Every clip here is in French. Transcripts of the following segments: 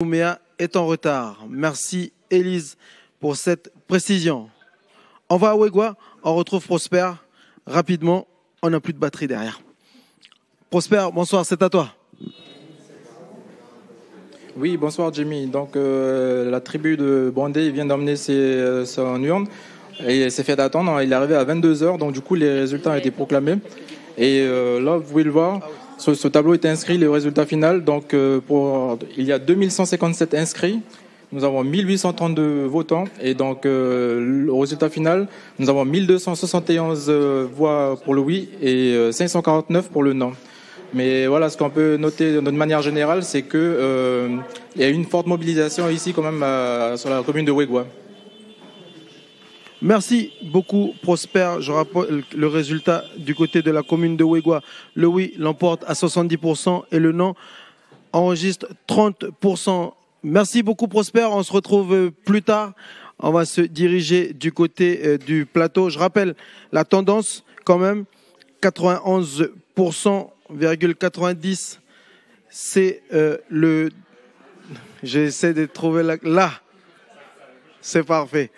Nouméa est en retard. Merci Élise pour cette précision. On va à Ouégoua, on retrouve Prosper rapidement. On n'a plus de batterie derrière. Prosper, bonsoir, c'est à toi. Oui, bonsoir Jimmy. Donc la tribu de Bondé vient d'emmener son urne et elle s'est fait attendre. Il est arrivé à 22h, donc du coup les résultats ont été proclamés. Et là, vous pouvez le voir, sur ce tableau est inscrit le résultat final. Donc il y a 2157 inscrits. Nous avons 1832 votants et donc au résultat final, nous avons 1271 voix pour le oui et 549 pour le non. Mais voilà, ce qu'on peut noter de manière générale, c'est que il y a une forte mobilisation ici quand même sur la commune de Ouégoua. Merci beaucoup Prosper. Je rappelle le résultat du côté de la commune de Ouégoua. Le oui l'emporte à 70% et le non enregistre 30%. Merci beaucoup Prosper. On se retrouve plus tard. On va se diriger du côté du plateau. Je rappelle la tendance quand même, 91,90%. C'est le... J'essaie de trouver là. C'est parfait.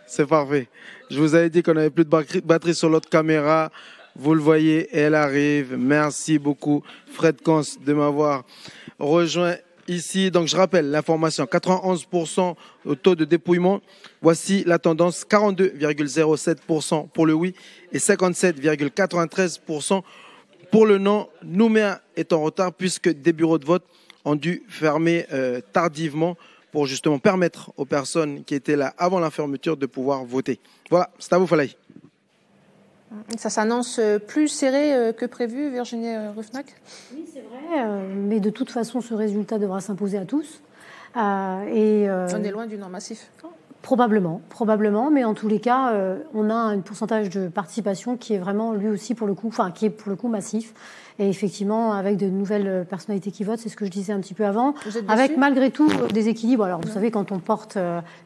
C'est parfait. Je vous avais dit qu'on n'avait plus de batterie sur l'autre caméra. Vous le voyez, elle arrive. Merci beaucoup, Fred Kans, de m'avoir rejoint ici. Donc, je rappelle l'information. 91% au taux de dépouillement. Voici la tendance. 42,07% pour le oui et 57,93% pour le non. Nouméa est en retard puisque des bureaux de vote ont dû fermer tardivement pour justement permettre aux personnes qui étaient là avant la fermeture de pouvoir voter. Voilà, c'est à vous Falaï. Ça s'annonce plus serré que prévu, Virginie Ruffnac? Oui, c'est vrai, mais de toute façon, ce résultat devra s'imposer à tous. On est loin du non massif. Probablement, mais en tous les cas, on a un pourcentage de participation qui est vraiment, lui aussi, pour le coup massif. Et effectivement, avec de nouvelles personnalités qui votent, c'est ce que je disais un petit peu avant. Avec malgré tout des équilibres. Alors, vous savez, quand on porte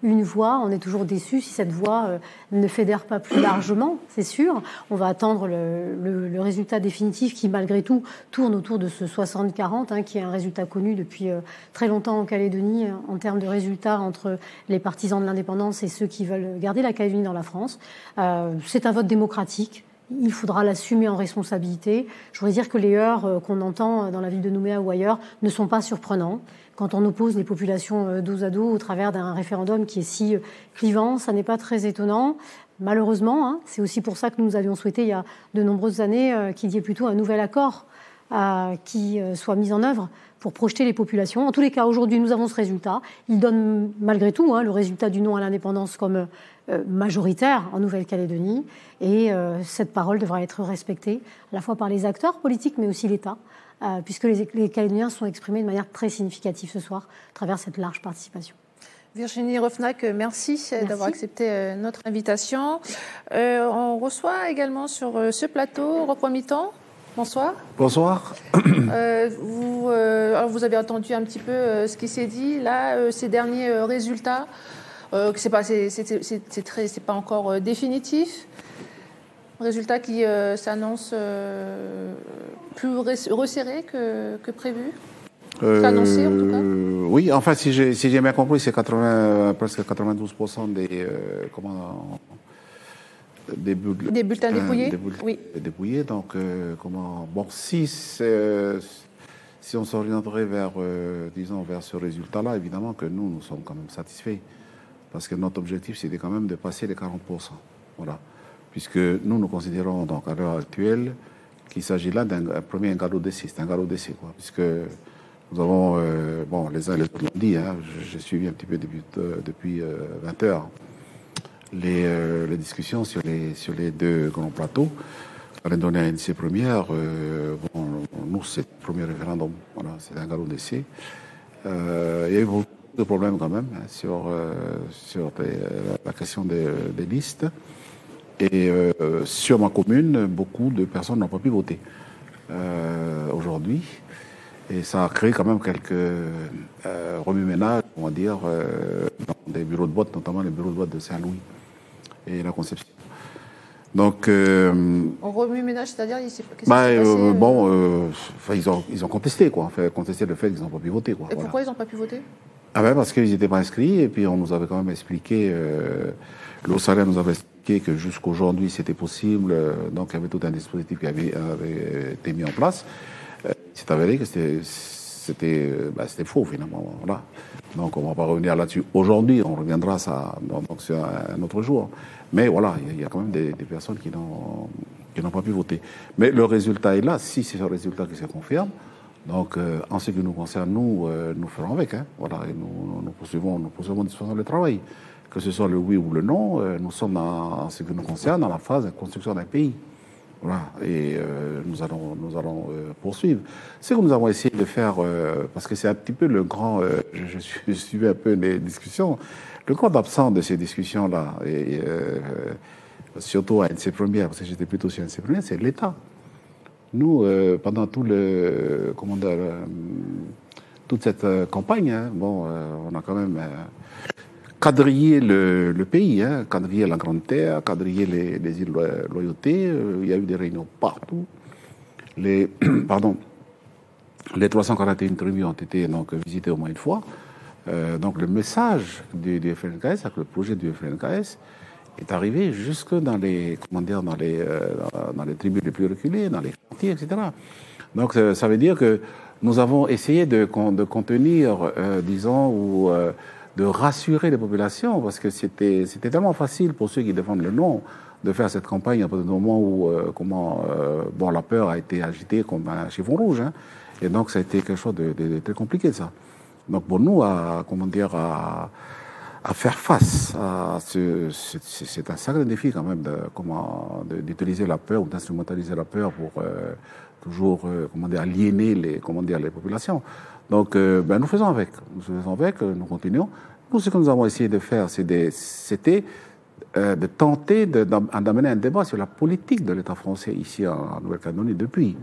une voix, on est toujours déçu si cette voix ne fédère pas plus largement, c'est sûr. On va attendre le résultat définitif qui, malgré tout, tourne autour de ce 60-40, qui est un résultat connu depuis très longtemps en Calédonie en termes de résultats entre les partisans de l'indépendance et ceux qui veulent garder la Calédonie dans la France. C'est un vote démocratique. Il faudra l'assumer en responsabilité. Je voudrais dire que les heurts qu'on entend dans la ville de Nouméa ou ailleurs ne sont pas surprenants. Quand on oppose les populations dos à dos au travers d'un référendum qui est si clivant, ça n'est pas très étonnant. Malheureusement, c'est aussi pour ça que nous avions souhaité il y a de nombreuses années qu'il y ait plutôt un nouvel accord qui soit mis en œuvre pour projeter les populations. En tous les cas, aujourd'hui, nous avons ce résultat. Il donne malgré tout le résultat du non à l'indépendance comme majoritaire en Nouvelle-Calédonie. Et cette parole devra être respectée à la fois par les acteurs politiques, mais aussi l'État, puisque les Calédoniens sont exprimés de manière très significative ce soir à travers cette large participation. Virginie Ruffnac, merci d'avoir accepté notre invitation. On reçoit également sur ce plateau Roch Wamitan. Bonsoir. Bonsoir. Alors vous avez entendu un petit peu ce qui s'est dit là, ces derniers résultats. C'est pas encore définitif. Résultat qui s'annonce plus resserré que prévu. C'est annoncé en tout cas. Oui, enfin si j'ai bien compris, c'est presque 92% des bulletins dépouillés. Oui. Dépouillés. Donc si on s'orienterait vers ce résultat-là, évidemment que nous sommes quand même satisfaits. Parce que notre objectif, c'était quand même de passer les 40%. Voilà. Puisque nous considérons donc à l'heure actuelle qu'il s'agit là d'un premier galop d'essai. C'est un galop d'essai, quoi. Puisque nous avons, les uns et les autres l'ont dit, j'ai suivi un petit peu depuis 20 heures les discussions sur les deux grands plateaux. Calédonie ANC première, nous, c'est le premier référendum. Voilà, c'est un galop d'essai. Il y a eu beaucoup de problèmes quand même sur la question des listes. Et sur ma commune, beaucoup de personnes n'ont pas pu voter aujourd'hui. Et ça a créé quand même quelques remue-ménages, on va dire, dans des bureaux de vote, notamment les bureaux de vote de Saint-Louis et la Conception. Donc, en remue-ménage, c'est-à-dire qu'est-ce qui s'est passé ils ont contesté, quoi. Contesté le fait qu'ils n'ont pas pu voter, quoi. Et pourquoi ils n'ont pas pu voter? Ah ben parce qu'ils n'étaient pas inscrits, et puis on nous avait quand même expliqué, le salaire nous avait expliqué que jusqu'aujourd'hui c'était possible, donc il y avait tout un dispositif qui avait été mis en place. C'est avéré que c'était faux finalement. Voilà. Donc on ne va pas revenir là-dessus aujourd'hui, on reviendra ça donc sur un autre jour. Mais voilà, il y a quand même des personnes qui n'ont pas pu voter. Mais le résultat est là, si c'est ce résultat qui se confirme. Donc en ce qui nous concerne, nous ferons avec. Hein, voilà, et nous poursuivons le travail. Que ce soit le oui ou le non, nous sommes en ce qui nous concerne dans la phase de construction d'un pays. Voilà, et nous allons poursuivre. Ce que nous avons essayé de faire, parce que c'est un petit peu le grand, je suivais un peu les discussions, le grand absent de ces discussions-là, et surtout à NC Première, parce que j'étais plutôt sur NC Première, c'est l'État. Nous, pendant toute cette campagne, hein, on a quand même quadrillé le pays, hein, quadrillé la Grande Terre, quadrillé les îles Loyauté. Il y a eu des réunions partout. Les 341 tribus ont été donc visitées au moins une fois. Donc le message du FLNKS, avec le projet du FLNKS, est arrivé jusque dans les tribus les plus reculées, dans les chantiers, etc. Donc ça veut dire que nous avons essayé de contenir, disons, ou de rassurer les populations, parce que c'était tellement facile pour ceux qui défendent le non de faire cette campagne à partir du moment où la peur a été agitée comme un chiffon rouge, hein, et donc ça a été quelque chose de très compliqué, ça. Donc pour nous, à faire face à c'est un sacré défi quand même d'utiliser la peur ou d'instrumentaliser la peur pour toujours aliéner les populations. Donc nous faisons avec, nous continuons. Nous, ce que nous avons essayé de faire, c'était de tenter d'amener un débat sur la politique de l'État français ici en Nouvelle-Calédonie depuis.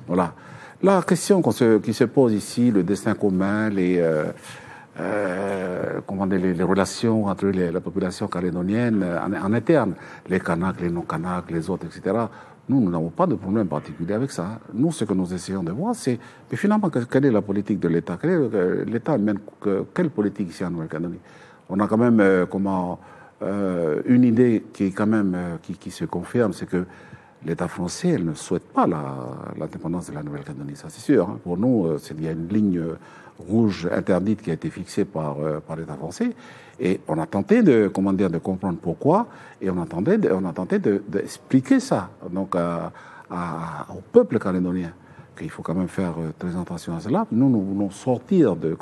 Voilà. La question qui se pose ici, le destin commun, les relations entre la population calédonienne en interne, les Kanaks, les non-Kanaks, les autres, etc. Nous n'avons pas de problème particulier avec ça. Nous, ce que nous essayons de voir, c'est mais finalement quelle est la politique de l'État. L'État mène quelle politique ici en Nouvelle-Calédonie. On a quand même une idée qui est quand même qui se confirme, c'est que l'État français, elle ne souhaite pas l'indépendance de la Nouvelle-Calédonie, ça c'est sûr. Hein. Pour nous, il y a une ligne rouge interdite qui a été fixée par l'État français, et on a tenté de comprendre pourquoi, et on a tenté d'expliquer ça donc au peuple calédonien qu'il faut quand même faire très attention à cela. Nous voulons sortir de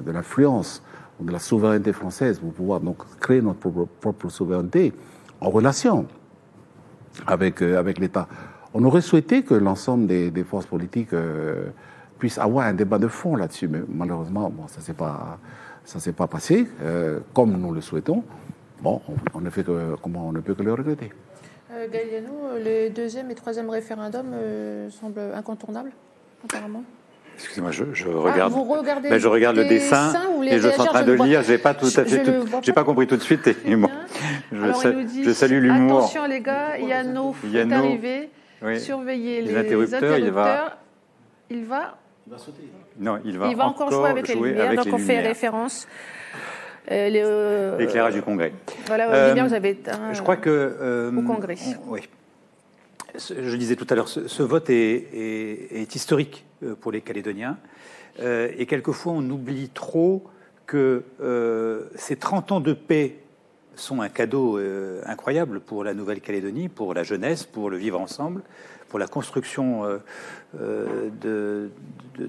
l'influence de la souveraineté française pour pouvoir donc créer notre propre souveraineté en relation avec l'État. On aurait souhaité que l'ensemble des forces politiques puissent avoir un débat de fond là-dessus, mais malheureusement, ça s'est pas passé comme nous le souhaitons. Bon, on ne peut que le regretter. Galliano, les deuxième et troisième référendums semblent incontournables, apparemment. Excusez-moi, je regarde. Vous regardez je regarde le dessin et je suis en train de lire. J'ai pas compris tout de suite. Et bon, je salue l'humour. Attention les gars, Yanno est arrivé. Oui. Surveillez les interrupteurs. Il va sauter. Non, il va encore jouer avec les lumières. Donc on fait référence. L'éclairage du Congrès. Voilà, Julien, vous avez je crois que au Congrès. Oui. Je disais tout à l'heure, ce vote est historique pour les Calédoniens. Et quelquefois, on oublie trop que ces 30 ans de paix sont un cadeau incroyable pour la Nouvelle-Calédonie, pour la jeunesse, pour le vivre ensemble, pour la construction de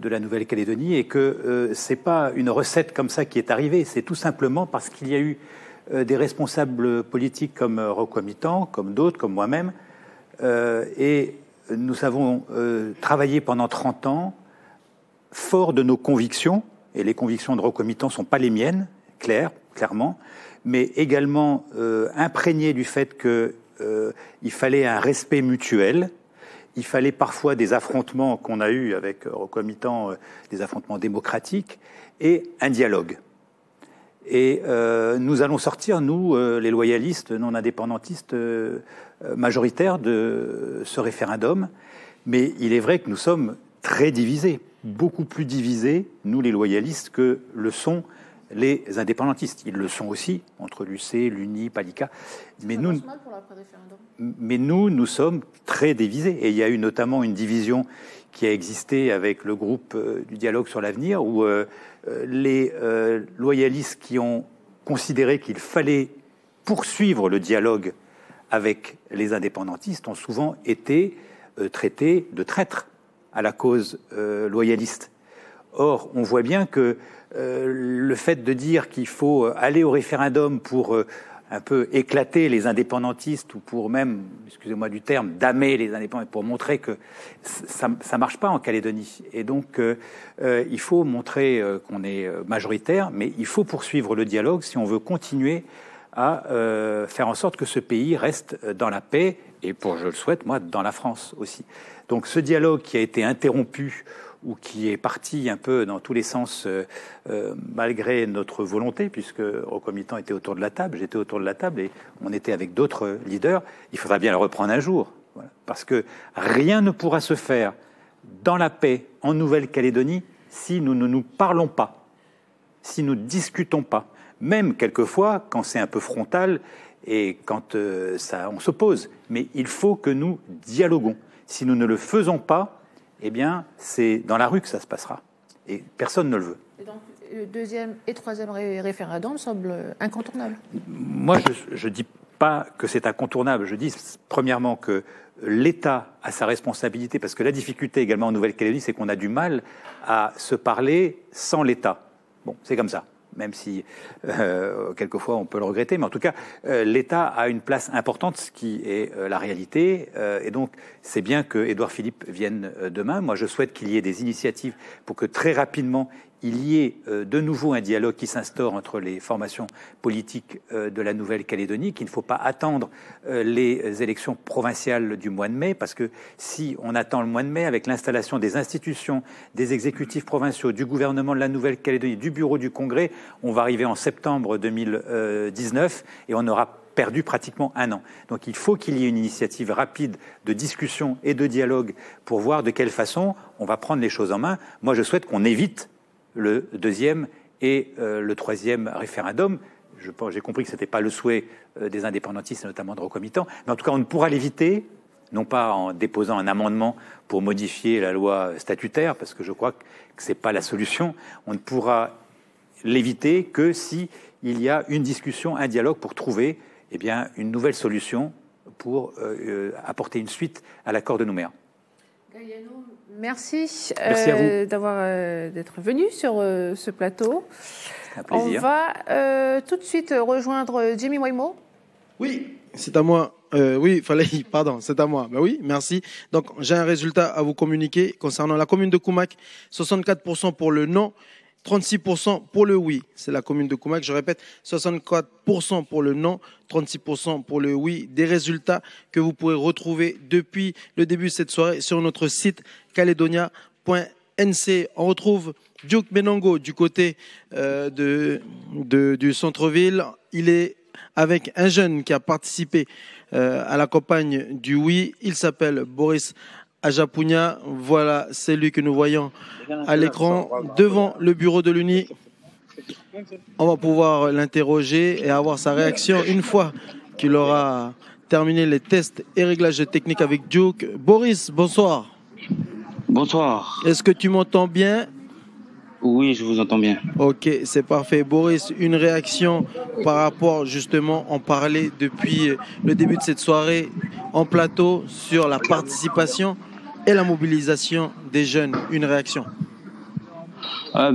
la Nouvelle-Calédonie, et que c'est pas une recette comme ça qui est arrivée. C'est tout simplement parce qu'il y a eu des responsables politiques comme Rocco Mitan, comme d'autres, comme moi-même, et nous avons travaillé pendant 30 ans fort de nos convictions, et les convictions de Rocco Mitan ne sont pas les miennes, clairement, mais également imprégné du fait qu'il fallait un respect mutuel. Il fallait parfois des affrontements qu'on a eus avec Rocco Mitan, des affrontements démocratiques, et un dialogue. Et nous allons sortir, nous, les loyalistes non indépendantistes majoritaires de ce référendum, mais il est vrai que nous sommes très divisés. beaucoup plus divisés, nous les loyalistes, que le sont les indépendantistes. Ils le sont aussi, entre l'UC, l'UNI, Palika. Mais nous sommes très divisés. Et il y a eu notamment une division qui a existé avec le groupe du dialogue sur l'avenir, où les loyalistes qui ont considéré qu'il fallait poursuivre le dialogue avec les indépendantistes ont souvent été traités de traîtres à la cause loyaliste. Or, on voit bien que le fait de dire qu'il faut aller au référendum pour un peu éclater les indépendantistes ou pour même, excusez-moi du terme, damer les indépendantistes, pour montrer que ça ne marche pas en Calédonie. Et donc, il faut montrer qu'on est majoritaire, mais il faut poursuivre le dialogue si on veut continuer à faire en sorte que ce pays reste dans la paix et, pour je le souhaite, moi, dans la France aussi. Donc ce dialogue qui a été interrompu ou qui est parti un peu dans tous les sens malgré notre volonté, puisque Rocomitant était autour de la table, j'étais autour de la table et on était avec d'autres leaders, il faudra bien le reprendre un jour. Voilà. Parce que rien ne pourra se faire dans la paix en Nouvelle-Calédonie si nous ne nous parlons pas, si nous ne discutons pas. Même quelquefois quand c'est un peu frontal et quand on s'oppose. Mais il faut que nous dialoguons. Si nous ne le faisons pas, eh bien, c'est dans la rue que ça se passera. Et personne ne le veut. Et donc, le deuxième et troisième référendum semblent incontournables. Moi, je ne dis pas que c'est incontournable. Je dis, premièrement, que l'État a sa responsabilité, parce que la difficulté également en Nouvelle-Calédonie, c'est qu'on a du mal à se parler sans l'État. Bon, c'est comme ça. Même si quelquefois on peut le regretter, mais en tout cas l'État a une place importante, ce qui est la réalité, et donc c'est bien que Édouard Philippe vienne demain. Moi je souhaite qu'il y ait des initiatives pour que très rapidement il y ait de nouveau un dialogue qui s'instaure entre les formations politiques de la Nouvelle-Calédonie, qu'il ne faut pas attendre les élections provinciales du mois de mai, parce que si on attend le mois de mai, avec l'installation des institutions, des exécutifs provinciaux, du gouvernement de la Nouvelle-Calédonie, du bureau du Congrès, on va arriver en septembre 2019 et on aura perdu pratiquement un an. Donc il faut qu'il y ait une initiative rapide de discussion et de dialogue pour voir de quelle façon on va prendre les choses en main. Moi je souhaite qu'on évite le deuxième et le troisième référendum. J'ai compris que ce n'était pas le souhait des indépendantistes, notamment de Rocomitant, mais en tout cas on ne pourra l'éviter, non pas en déposant un amendement pour modifier la loi statutaire, parce que je crois que ce n'est pas la solution. On ne pourra l'éviter que si il y a une discussion, un dialogue pour trouver une nouvelle solution pour apporter une suite à l'accord de Nouméa. Merci, d'être venu sur ce plateau. Un plaisir. On va tout de suite rejoindre Jimmy Waimo. Oui, c'est à moi. C'est à moi. Ben oui, merci. Donc, j'ai un résultat à vous communiquer concernant la commune de Koumak. 64% pour le non, 36% pour le oui. C'est la commune de Koumak. Je répète, 64% pour le non, 36% pour le oui. Des résultats que vous pourrez retrouver depuis le début de cette soirée sur notre site caledonia.nc. On retrouve Duke Benongo du côté du centre-ville. Il est avec un jeune qui a participé à la campagne du oui. Il s'appelle Boris Ajapunia. Voilà, c'est lui que nous voyons à l'écran devant le bureau de l'UNI. On va pouvoir l'interroger et avoir sa réaction une fois qu'il aura terminé les tests et réglages techniques avec Duke. Boris, bonsoir. Bonsoir. Est-ce que tu m'entends bien? Oui, je vous entends bien. Ok, c'est parfait. Boris, une réaction par rapport, justement, on parlait depuis le début de cette soirée en plateau sur la participation et la mobilisation des jeunes. Une réaction? On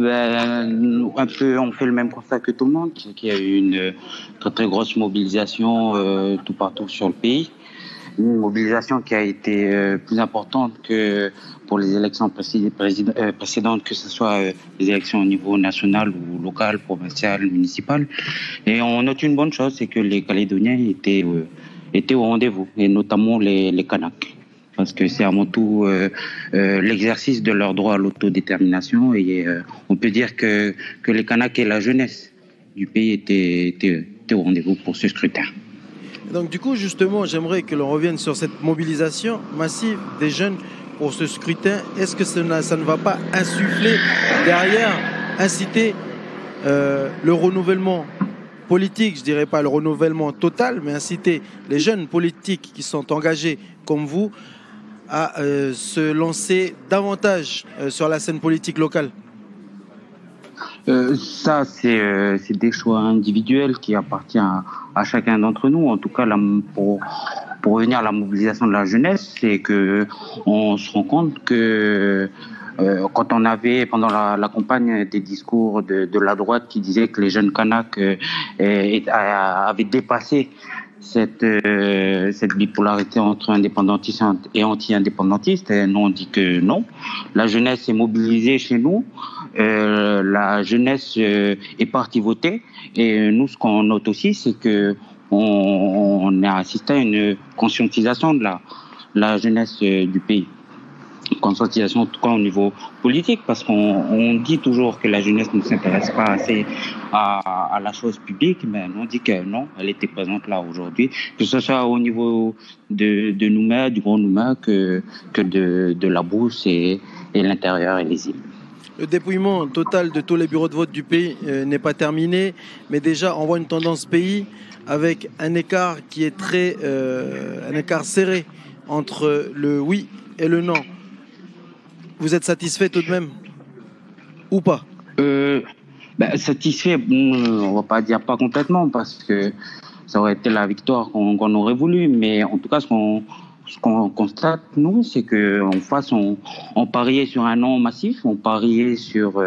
fait le même constat que tout le monde, qu'il y a eu une très très grosse mobilisation tout partout sur le pays. Une mobilisation qui a été plus importante que pour les élections précédentes, que ce soit les élections au niveau national ou local, provincial, municipal. Et on note une bonne chose, c'est que les Calédoniens étaient au rendez-vous, et notamment les Kanaks. Parce que c'est avant tout l'exercice de leur droit à l'autodétermination. Et on peut dire que les Kanaks et la jeunesse du pays étaient au rendez-vous pour ce scrutin. Donc du coup, justement, j'aimerais que l'on revienne sur cette mobilisation massive des jeunes pour ce scrutin, est-ce que ça ne va pas insuffler derrière, inciter le renouvellement politique, je dirais pas le renouvellement total, mais inciter les jeunes politiques qui sont engagés comme vous à se lancer davantage sur la scène politique locale? Ça, c'est des choix individuels qui appartiennent à chacun d'entre nous. En tout cas, pour revenir à la mobilisation de la jeunesse, c'est que on se rend compte que quand on avait pendant la campagne des discours de la droite qui disaient que les jeunes Kanaks avaient dépassé cette bipolarité entre indépendantistes et anti-indépendantistes, et nous on dit que non. La jeunesse est mobilisée chez nous, la jeunesse est partie voter, et nous ce qu'on note aussi c'est que on a assisté à une conscientisation de la jeunesse du pays. Conscientisation en tout cas au niveau politique, parce qu'on dit toujours que la jeunesse ne s'intéresse pas assez à la chose publique, mais on dit que non, elle était présente là aujourd'hui, que ce soit au niveau de Nouméa, du Grand Nouméa, que de la Brousse et l'intérieur et les îles. Le dépouillement total de tous les bureaux de vote du pays n'est pas terminé, mais déjà on voit une tendance pays avec un écart qui est un écart serré entre le oui et le non. Vous êtes satisfait tout de même ou pas? Satisfait, on va pas dire pas complètement, parce que ça aurait été la victoire qu'on aurait voulu, mais en tout cas ce qu'on constate nous, c'est que en face on pariait sur un non massif, on pariait sur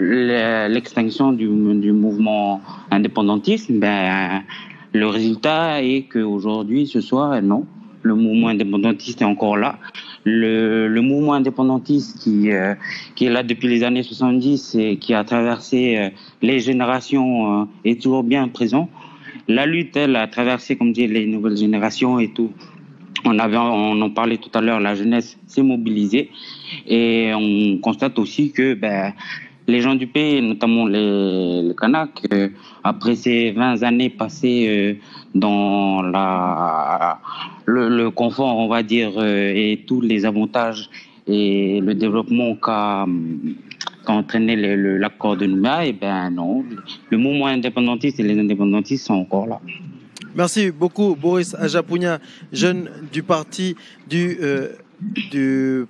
l'extinction du mouvement indépendantiste. Le résultat est qu'aujourd'hui, ce soir, non, le mouvement indépendantiste est encore là. Le mouvement indépendantiste qui est là depuis les années 70 et qui a traversé les générations est toujours bien présent. La lutte, elle, a traversé, comme dit, les nouvelles générations et tout. On en parlait tout à l'heure, la jeunesse s'est mobilisée, et on constate aussi que les gens du pays, notamment les Kanaks, après ces 20 années passées dans le confort, on va dire, et tous les avantages et le développement qu'a entraîné l'accord de Nouméa, non, le mouvement indépendantiste et les indépendantistes sont encore là. Merci beaucoup, Boris Ajapunia, jeune du parti du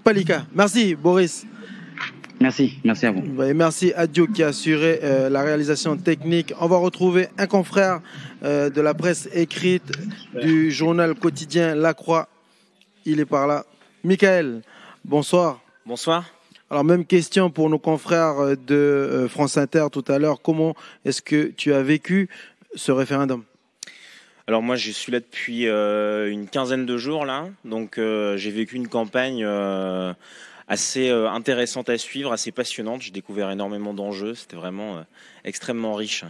Palika. Merci, Boris. Merci à vous. Et merci à Dieu qui a assuré la réalisation technique. On va retrouver un confrère de la presse écrite du journal quotidien La Croix. Il est par là. Michael, bonsoir. Bonsoir. Alors, même question pour nos confrères de France Inter tout à l'heure. Comment est-ce que tu as vécu ce référendum ? Alors moi, je suis là depuis une quinzaine de jours là. Donc j'ai vécu une campagne assez intéressante à suivre, assez passionnante. J'ai découvert énormément d'enjeux. C'était vraiment extrêmement riche.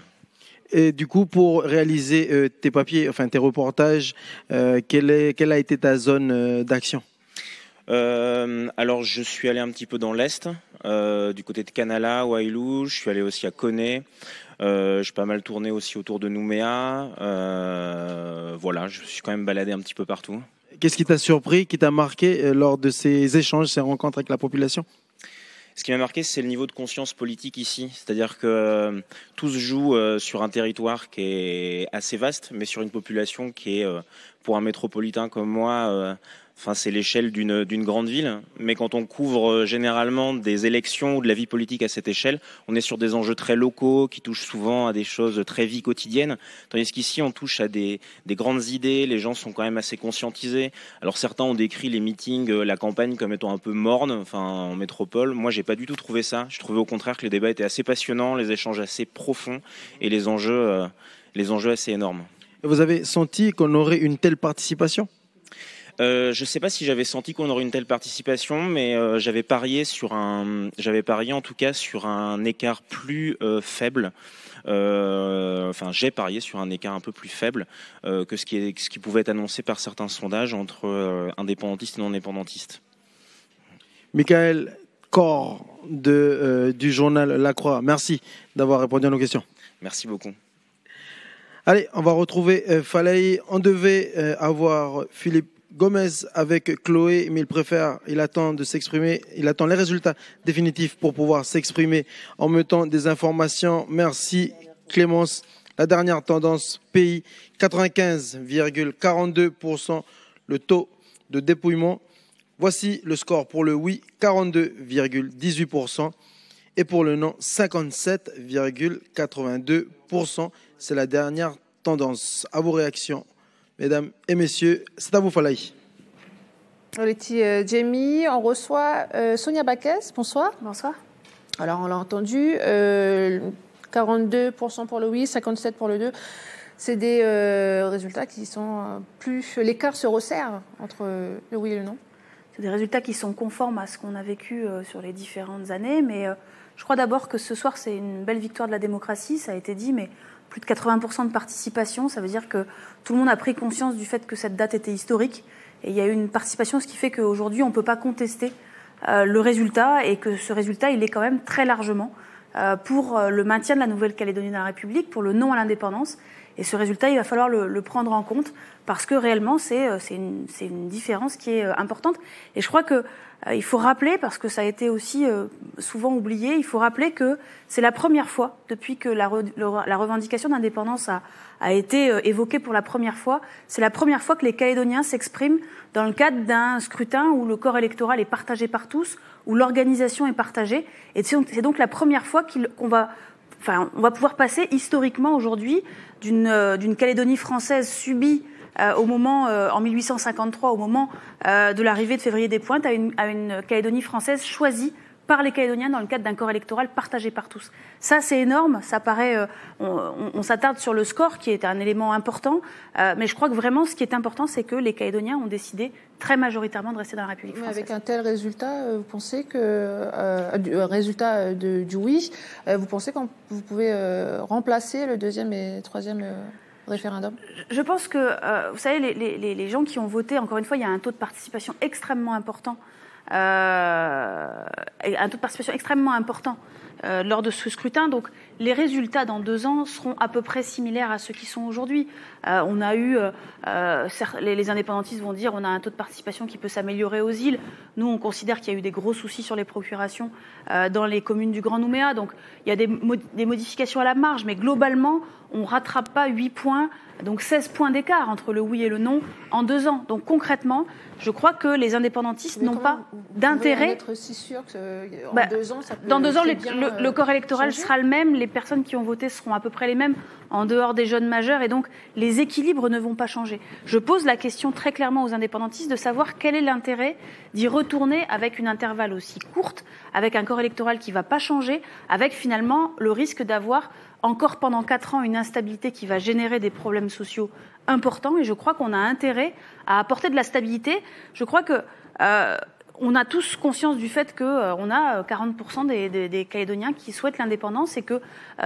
Et du coup, pour réaliser tes papiers, enfin tes reportages, quelle a été ta zone d'action ? Alors, je suis allé un petit peu dans l'Est, du côté de Kanala, Wailou. Je suis allé aussi à Koné. J'ai pas mal tourné aussi autour de Nouméa. Voilà, je suis quand même baladé un petit peu partout. Qu'est-ce qui t'a surpris, qui t'a marqué lors de ces échanges, ces rencontres avec la population ? Ce qui m'a marqué, c'est le niveau de conscience politique ici. C'est-à-dire que tout se joue sur un territoire qui est assez vaste, mais sur une population qui est, pour un métropolitain comme moi, c'est l'échelle d'une grande ville. Mais quand on couvre généralement des élections ou de la vie politique à cette échelle, on est sur des enjeux très locaux qui touchent souvent à des choses très vie quotidienne. Tandis qu'ici, on touche à des grandes idées. Les gens sont quand même assez conscientisés. Alors certains ont décrit les meetings, la campagne comme étant un peu morne, en métropole. Moi, j'ai pas du tout trouvé ça. Je trouvais au contraire que les débats étaient assez passionnants, les échanges assez profonds et les enjeux assez énormes. Vous avez senti qu'on aurait une telle participation ? Je ne sais pas si j'avais senti qu'on aurait une telle participation, mais j'avais parié en tout cas sur un écart plus faible. J'ai parié sur un écart un peu plus faible que ce qui pouvait être annoncé par certains sondages entre indépendantistes et non indépendantistes. Michael Corr du journal La Croix, merci d'avoir répondu à nos questions. Merci beaucoup. Allez, on va retrouver Falaï. On devait avoir Philippe Gomez avec Chloé, mais il attend de s'exprimer, il attend les résultats définitifs pour pouvoir s'exprimer en mettant des informations. Merci Clémence. La dernière tendance pays, 95,42% le taux de dépouillement. Voici le score pour le oui, 42,18%. Et pour le non, 57,82%. C'est la dernière tendance. À vos réactions, mesdames et messieurs. C'est à vous, Falaï. Oleti Jamie, on reçoit Sonia Baquès. Bonsoir. Bonsoir. Alors, on l'a entendu, 42% pour le oui, 57% pour le 2. C'est des résultats qui sont plus... L'écart se resserre entre le oui et le non. C'est des résultats qui sont conformes à ce qu'on a vécu sur les différentes années, mais je crois d'abord que ce soir, c'est une belle victoire de la démocratie, ça a été dit, mais plus de 80% de participation, ça veut dire que tout le monde a pris conscience du fait que cette date était historique, et il y a eu une participation, ce qui fait qu'aujourd'hui, on ne peut pas contester le résultat, et que ce résultat, il est quand même très largement pour le maintien de la Nouvelle-Calédonie dans la République, pour le non à l'indépendance. Et ce résultat, il va falloir le prendre en compte parce que réellement, c'est une différence qui est importante. Et je crois que il faut rappeler, parce que ça a été aussi souvent oublié, il faut rappeler que c'est la première fois depuis que la revendication d'indépendance a été évoquée pour la première fois. C'est la première fois que les Calédoniens s'expriment dans le cadre d'un scrutin où le corps électoral est partagé par tous, où l'organisation est partagée. Et c'est donc la première fois on va pouvoir passer historiquement aujourd'hui d'une Calédonie française subie au moment, en 1853, au moment de l'arrivée de Février des Pointes, à une Calédonie française choisie par les Calédoniens dans le cadre d'un corps électoral partagé par tous. Ça, c'est énorme. Ça paraît, on s'attarde sur le score, qui est un élément important, mais je crois que vraiment, ce qui est important, c'est que les Calédoniens ont décidé très majoritairement de rester dans la République française. Mais avec un tel résultat, vous pensez que résultat du oui, vous pensez que vous pouvez remplacer le deuxième et troisième référendum? Je pense que, vous savez, les gens qui ont voté, encore une fois, il y a un taux de participation extrêmement important. Un taux de participation extrêmement important lors de ce scrutin. Donc, les résultats dans 2 ans seront à peu près similaires à ceux qui sont aujourd'hui. On a eu, les indépendantistes vont dire, on a un taux de participation qui peut s'améliorer aux îles. Nous, on considère qu'il y a eu des gros soucis sur les procurations dans les communes du Grand Nouméa. Donc, il y a des modifications à la marge, mais globalement, on ne rattrape pas 8 points, donc 16 points d'écart entre le oui et le non en 2 ans. Donc concrètement, je crois que les indépendantistes n'ont pas d'intérêt. Être si sûr que en 2 ans, ça peut dans 2 ans, le corps électoral sera le même, les personnes qui ont voté seront à peu près les mêmes, en dehors des jeunes majeurs, et donc les équilibres ne vont pas changer. Je pose la question très clairement aux indépendantistes de savoir quel est l'intérêt d'y retourner avec une intervalle aussi courte, avec un corps électoral qui ne va pas changer, avec finalement le risque d'avoir encore pendant 4 ans une instabilité qui va générer des problèmes sociaux importants. Et je crois qu'on a intérêt à apporter de la stabilité. Je crois que on a tous conscience du fait qu'on a 40% des Calédoniens qui souhaitent l'indépendance et que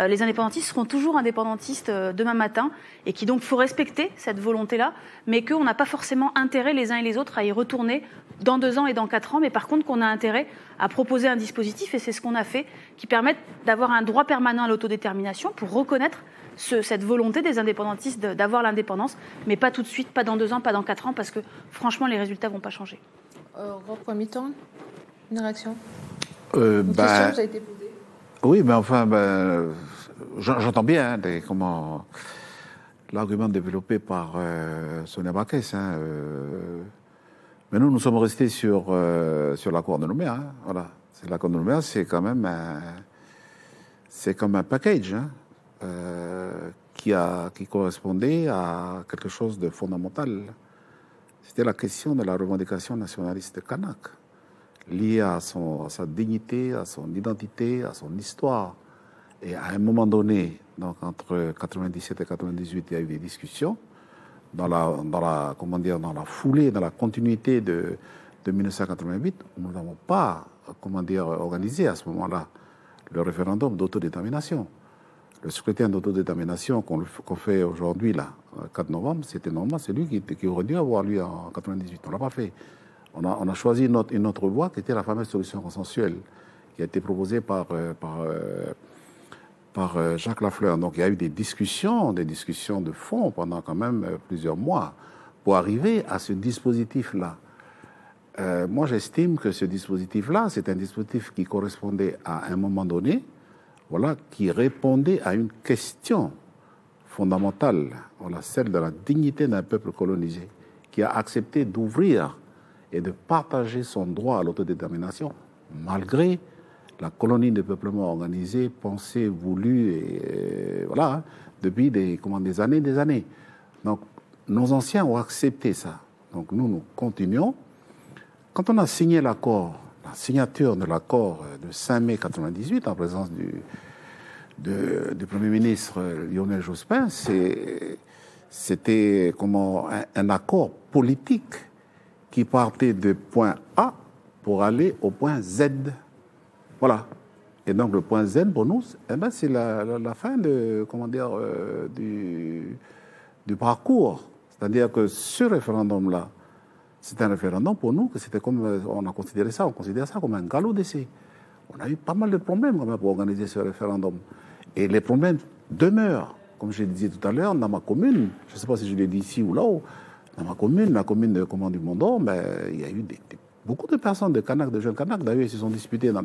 les indépendantistes seront toujours indépendantistes demain matin et qu'il donc faut respecter cette volonté-là, mais qu'on n'a pas forcément intérêt les uns et les autres à y retourner dans 2 ans et dans 4 ans, mais par contre qu'on a intérêt à proposer un dispositif, et c'est ce qu'on a fait, qui permette d'avoir un droit permanent à l'autodétermination pour reconnaître cette volonté des indépendantistes d'avoir l'indépendance, mais pas tout de suite, pas dans 2 ans, pas dans 4 ans, parce que franchement les résultats ne vont pas changer. Rob Pomiton, une réaction? Une question vous a été posée. Oui, mais enfin, j'entends bien l'argument développé par Sonia Baquès. Mais nous sommes restés sur l'accord de Nouméa. Voilà. L'accord de Nouméa, c'est quand même un package qui correspondait à quelque chose de fondamental. C'était la question de la revendication nationaliste kanak, liée à sa dignité, à son identité, à son histoire. Et à un moment donné, donc entre 97 et 98, il y a eu des discussions dans la foulée, dans la continuité de 1988. Nous n'avons pas, organisé à ce moment-là le référendum d'autodétermination. Le scrutin d'autodétermination qu'on fait aujourd'hui, là, 4 novembre, c'était normal, c'est lui qui aurait dû avoir lieu en 98. On ne l'a pas fait. On a choisi une autre voie qui était la fameuse solution consensuelle, qui a été proposée par Jacques Lafleur. Donc il y a eu des discussions de fond pendant quand même plusieurs mois pour arriver à ce dispositif-là. Moi, j'estime que ce dispositif-là, c'est un dispositif qui correspondait à un moment donné, voilà, qui répondait à une question fondamentale, voilà, celle de la dignité d'un peuple colonisé, qui a accepté d'ouvrir et de partager son droit à l'autodétermination, malgré la colonie de peuplement organisé, pensée, voulue, et voilà, depuis des années. Donc, nos anciens ont accepté ça. Donc, nous continuons. Quand on a signé l'accord, la signature de l'accord de 5 mai 1998, en présence du Premier ministre Lionel Jospin, c'était un accord politique qui partait de point A pour aller au point Z. Voilà. Et donc le point Z pour nous, c'est la fin du parcours. C'est-à-dire que ce référendum-là, c'est un référendum pour nous que c'était comme on considère ça comme un galop d'essai. On a eu pas mal de problèmes quand même pour organiser ce référendum. Et les problèmes demeurent. Comme je le disais tout à l'heure, dans ma commune, je ne sais pas si je l'ai dit ici ou là-haut, dans ma commune, la commune de du Mont-d'Or, il y a eu beaucoup de personnes, de Kanaks, de jeunes Kanaks, d'ailleurs, ils se sont disputés dans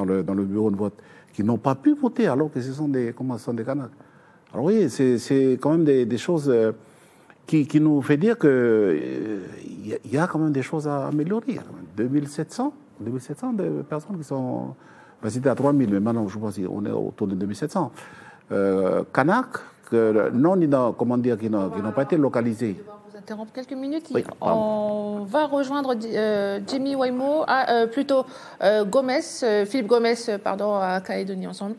le bureau de vote, qui n'ont pas pu voter alors que ce sont des Kanaks. Alors oui, c'est quand même des choses qui nous fait dire qu'il y a quand même des choses à améliorer. 2700 de personnes qui sont... C'était à 3000, mais maintenant, je pense qu'on est autour de 2700. Kanaks, qui n'ont pas été localisés. Je vais vous interrompre quelques minutes. Oui, on va rejoindre Jimmy Waimo, Philippe Gomez, à Calédonie ensemble.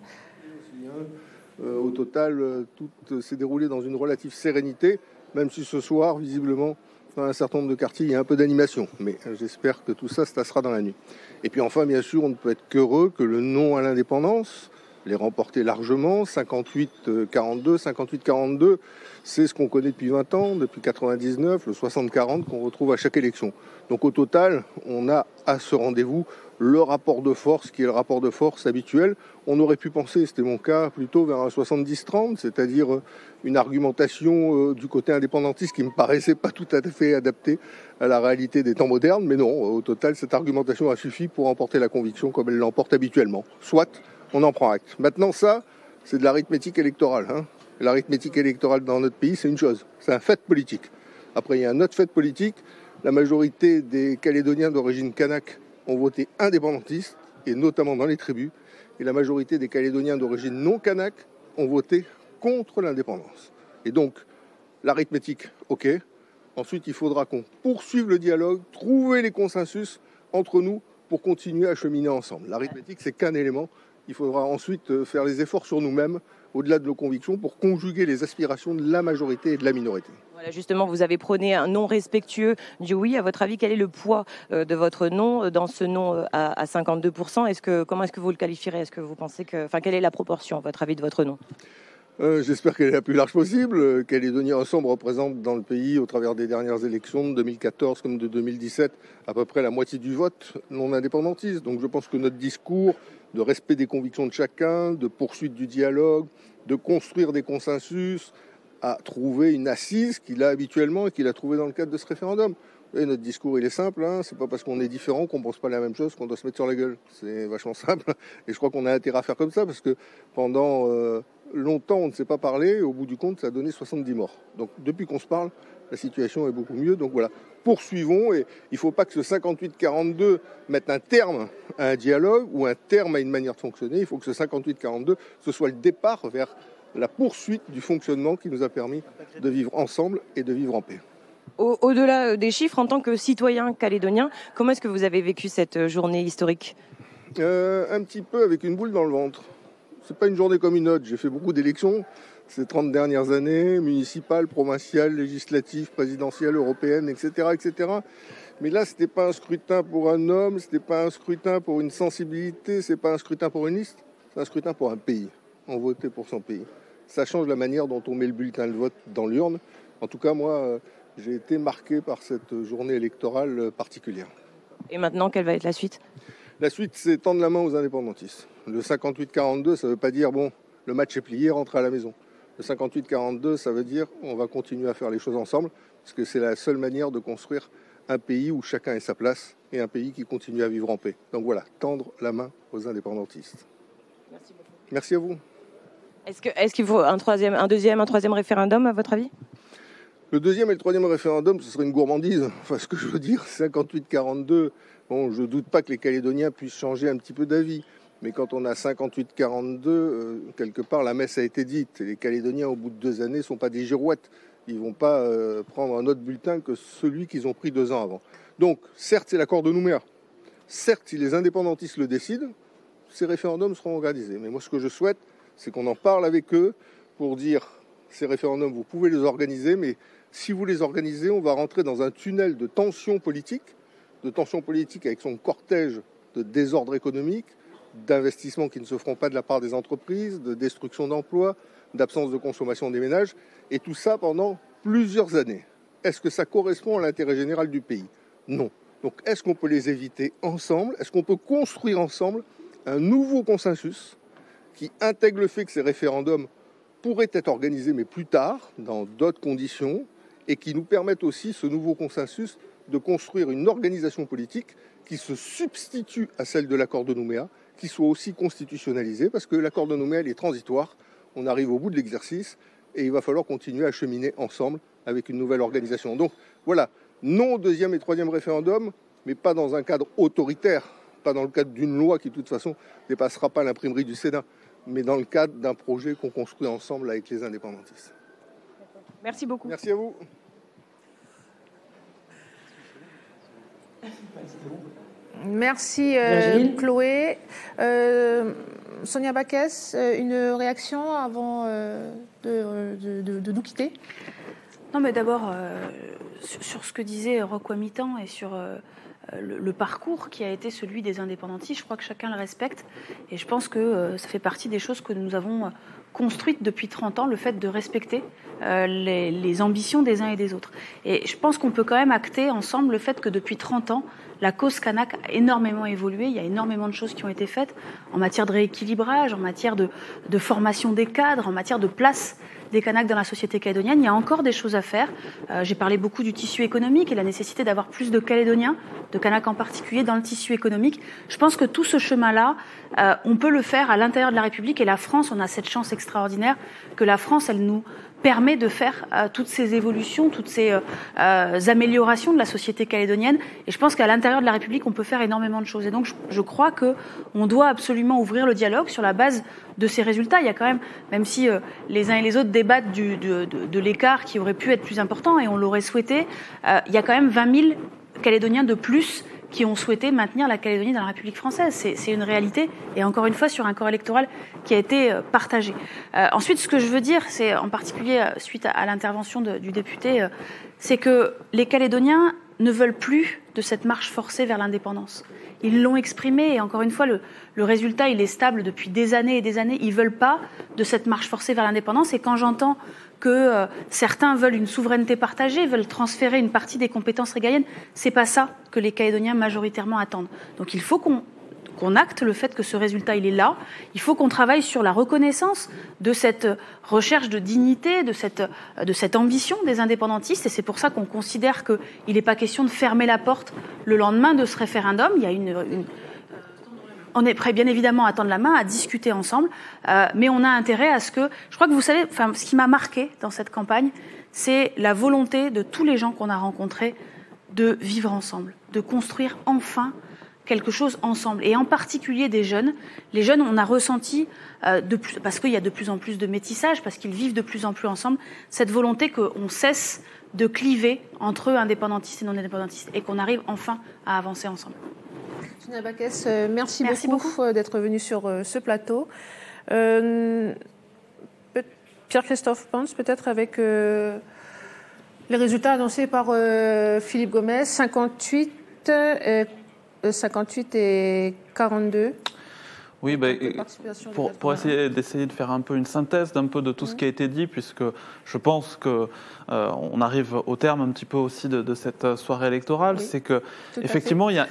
Au total, tout s'est déroulé dans une relative sérénité, même si ce soir, visiblement, dans un certain nombre de quartiers, il y a un peu d'animation. Mais j'espère que tout ça se passera dans la nuit. Et puis enfin, bien sûr, on ne peut être qu'heureux que le non à l'indépendance l'ait remporté largement, 58-42, c'est ce qu'on connaît depuis 20 ans, depuis 99, le 60-40 qu'on retrouve à chaque élection. Donc au total, on a à ce rendez-vous le rapport de force qui est le rapport de force habituel. On aurait pu penser, c'était mon cas, plutôt vers un 70-30, c'est-à-dire une argumentation du côté indépendantiste qui me paraissait pas tout à fait adaptée à la réalité des temps modernes. Mais non, au total, cette argumentation a suffi pour emporter la conviction comme elle l'emporte habituellement. Soit, on en prend acte. Maintenant, ça, c'est de l'arithmétique électorale. L'arithmétique électorale dans notre pays, c'est une chose. C'est un fait politique. Après, il y a un autre fait politique. La majorité des Calédoniens d'origine kanak ont voté indépendantiste, et notamment dans les tribus. Et la majorité des Calédoniens d'origine non kanak ont voté contre l'indépendance. Et donc, l'arithmétique, ok. Ensuite, il faudra qu'on poursuive le dialogue, trouver les consensus entre nous pour continuer à cheminer ensemble. L'arithmétique, c'est qu'un élément. Il faudra ensuite faire les efforts sur nous-mêmes, au-delà de nos convictions, pour conjuguer les aspirations de la majorité et de la minorité. Voilà, justement, vous avez prôné un non respectueux du oui. À votre avis, quel est le poids de votre non dans ce non à 52% Comment est-ce que vous le qualifierez? Est-ce que vous pensez quelle est la proportion, à votre avis, de votre non? J'espère qu'elle est la plus large possible. Calédonie Ensemble représente dans le pays, au travers des dernières élections de 2014 comme de 2017, à peu près la moitié du vote non indépendantiste. Donc je pense que notre discours de respect des convictions de chacun, de poursuite du dialogue, de construire des consensus, a trouvé une assise qu'il a habituellement et qu'il a trouvé dans le cadre de ce référendum. Et notre discours, il est simple, c'est pas parce qu'on est différent qu'on pense pas la même chose qu'on doit se mettre sur la gueule. C'est vachement simple. Et je crois qu'on a intérêt à faire comme ça parce que pendant longtemps, on ne s'est pas parlé et au bout du compte, ça a donné 70 morts. Donc depuis qu'on se parle, la situation est beaucoup mieux. Donc voilà, poursuivons et il ne faut pas que ce 58-42 mette un terme à un dialogue ou un terme à une manière de fonctionner. Il faut que ce 58-42, ce soit le départ vers la poursuite du fonctionnement qui nous a permis de vivre ensemble et de vivre en paix. Au-delà des chiffres, en tant que citoyen calédonien, comment est-ce que vous avez vécu cette journée historique? Un petit peu avec une boule dans le ventre. C'est pas une journée comme une autre. J'ai fait beaucoup d'élections ces 30 dernières années, municipales, provinciales, législatives, présidentielles, européennes, etc., etc. Mais là, c'était pas un scrutin pour un homme, c'était pas un scrutin pour une sensibilité, c'est pas un scrutin pour une liste, c'est un scrutin pour un pays. On votait pour son pays. Ça change la manière dont on met le bulletin de vote dans l'urne. En tout cas, moi, j'ai été marqué par cette journée électorale particulière. Et maintenant, quelle va être la suite? La suite, c'est tendre la main aux indépendantistes. Le 58-42, ça ne veut pas dire, bon, le match est plié, rentrez à la maison. Le 58-42, ça veut dire on va continuer à faire les choses ensemble, parce que c'est la seule manière de construire un pays où chacun ait sa place et un pays qui continue à vivre en paix. Donc voilà, tendre la main aux indépendantistes. Merci beaucoup. Merci à vous. Est-ce qu'il faut un troisième référendum, à votre avis? Le deuxième et le troisième référendum, ce serait une gourmandise. Enfin, ce que je veux dire, 58-42, bon, je ne doute pas que les Calédoniens puissent changer un petit peu d'avis. Mais quand on a 58-42, quelque part, la messe a été dite. Et les Calédoniens, au bout de 2 années, ne sont pas des girouettes. Ils ne vont pas prendre un autre bulletin que celui qu'ils ont pris 2 ans avant. Donc, certes, c'est l'accord de Nouméa. Certes, si les indépendantistes le décident, ces référendums seront organisés. Mais moi, ce que je souhaite, c'est qu'on en parle avec eux pour dire, ces référendums, vous pouvez les organiser, mais si vous les organisez, on va rentrer dans un tunnel de tension politique avec son cortège de désordre économique, d'investissements qui ne se feront pas de la part des entreprises, de destruction d'emplois, d'absence de consommation des ménages, et tout ça pendant plusieurs années. Est-ce que ça correspond à l'intérêt général du pays? Non. Donc est-ce qu'on peut les éviter ensemble? Est-ce qu'on peut construire ensemble un nouveau consensus qui intègre le fait que ces référendums pourraient être organisés, mais plus tard, dans d'autres conditions, et qui nous permettent aussi, ce nouveau consensus, de construire une organisation politique qui se substitue à celle de l'accord de Nouméa, qui soit aussi constitutionnalisée, parce que l'accord de Nouméa, il est transitoire, on arrive au bout de l'exercice, et il va falloir continuer à cheminer ensemble avec une nouvelle organisation. Donc voilà, non au deuxième et troisième référendum, mais pas dans un cadre autoritaire, pas dans le cadre d'une loi qui de toute façon ne dépassera pas l'imprimerie du Sénat, mais dans le cadre d'un projet qu'on construit ensemble avec les indépendantistes. Merci beaucoup. Merci à vous. Merci Chloé. Sonia Backès, une réaction avant de nous quitter? Non, mais d'abord, sur ce que disait Rocco Mitan et sur le parcours qui a été celui des indépendantistes, je crois que chacun le respecte. Et je pense que ça fait partie des choses que nous avons construites depuis 30 ans, le fait de respecter les ambitions des uns et des autres. Et je pense qu'on peut quand même acter ensemble le fait que depuis 30 ans, la cause kanak a énormément évolué. Il y a énormément de choses qui ont été faites en matière de rééquilibrage, en matière de formation des cadres, en matière de place des Kanaks dans la société calédonienne. Il y a encore des choses à faire. J'ai parlé beaucoup du tissu économique et la nécessité d'avoir plus de Calédoniens, de Kanaks en particulier, dans le tissu économique. Je pense que tout ce chemin-là, on peut le faire à l'intérieur de la République. Et la France, on a cette chance extraordinaire que la France, elle nous permet de faire toutes ces évolutions, toutes ces améliorations de la société calédonienne. Et je pense qu'à l'intérieur de la République, on peut faire énormément de choses. Et donc, je crois qu'on doit absolument ouvrir le dialogue sur la base de ces résultats. Il y a quand même si les uns et les autres débattent de l'écart qui aurait pu être plus important, et on l'aurait souhaité, il y a quand même 20 000 Calédoniens de plus qui ont souhaité maintenir la Calédonie dans la République française. C'est une réalité, et encore une fois, sur un corps électoral qui a été partagé. Ensuite, ce que je veux dire, c'est en particulier suite à l'intervention du député, c'est que les Calédoniens ne veulent plus de cette marche forcée vers l'indépendance. Ils l'ont exprimé, et encore une fois, le résultat, il est stable depuis des années et des années. Ils ne veulent pas de cette marche forcée vers l'indépendance, et quand j'entends que certains veulent une souveraineté partagée, veulent transférer une partie des compétences régaliennes, c'est pas ça que les Calédoniens majoritairement attendent. Donc il faut qu'on acte le fait que ce résultat, il est là. Il faut qu'on travaille sur la reconnaissance de cette recherche de dignité, de cette ambition des indépendantistes, et c'est pour ça qu'on considère qu'il n'est pas question de fermer la porte le lendemain de ce référendum. Il y a on est prêt, bien évidemment, à tendre la main, à discuter ensemble, mais on a intérêt à ce que... Je crois que vous savez, ce qui m'a marqué dans cette campagne, c'est la volonté de tous les gens qu'on a rencontrés de vivre ensemble, de construire enfin quelque chose ensemble, et en particulier des jeunes. Les jeunes, on a ressenti, parce qu'il y a de plus en plus de métissage, parce qu'ils vivent de plus en plus ensemble, cette volonté qu'on cesse de cliver entre indépendantistes et non-indépendantistes, et qu'on arrive enfin à avancer ensemble. Sonia Backès, merci beaucoup d'être venue sur ce plateau. Pierre-Christophe Pons, peut-être avec les résultats annoncés par Philippe Gomez, 58 et 42. Oui, pour essayer de faire un peu une synthèse d'un peu de tout ce qui a été dit, puisque je pense que on arrive au terme un petit peu aussi de cette soirée électorale, c'est que effectivement il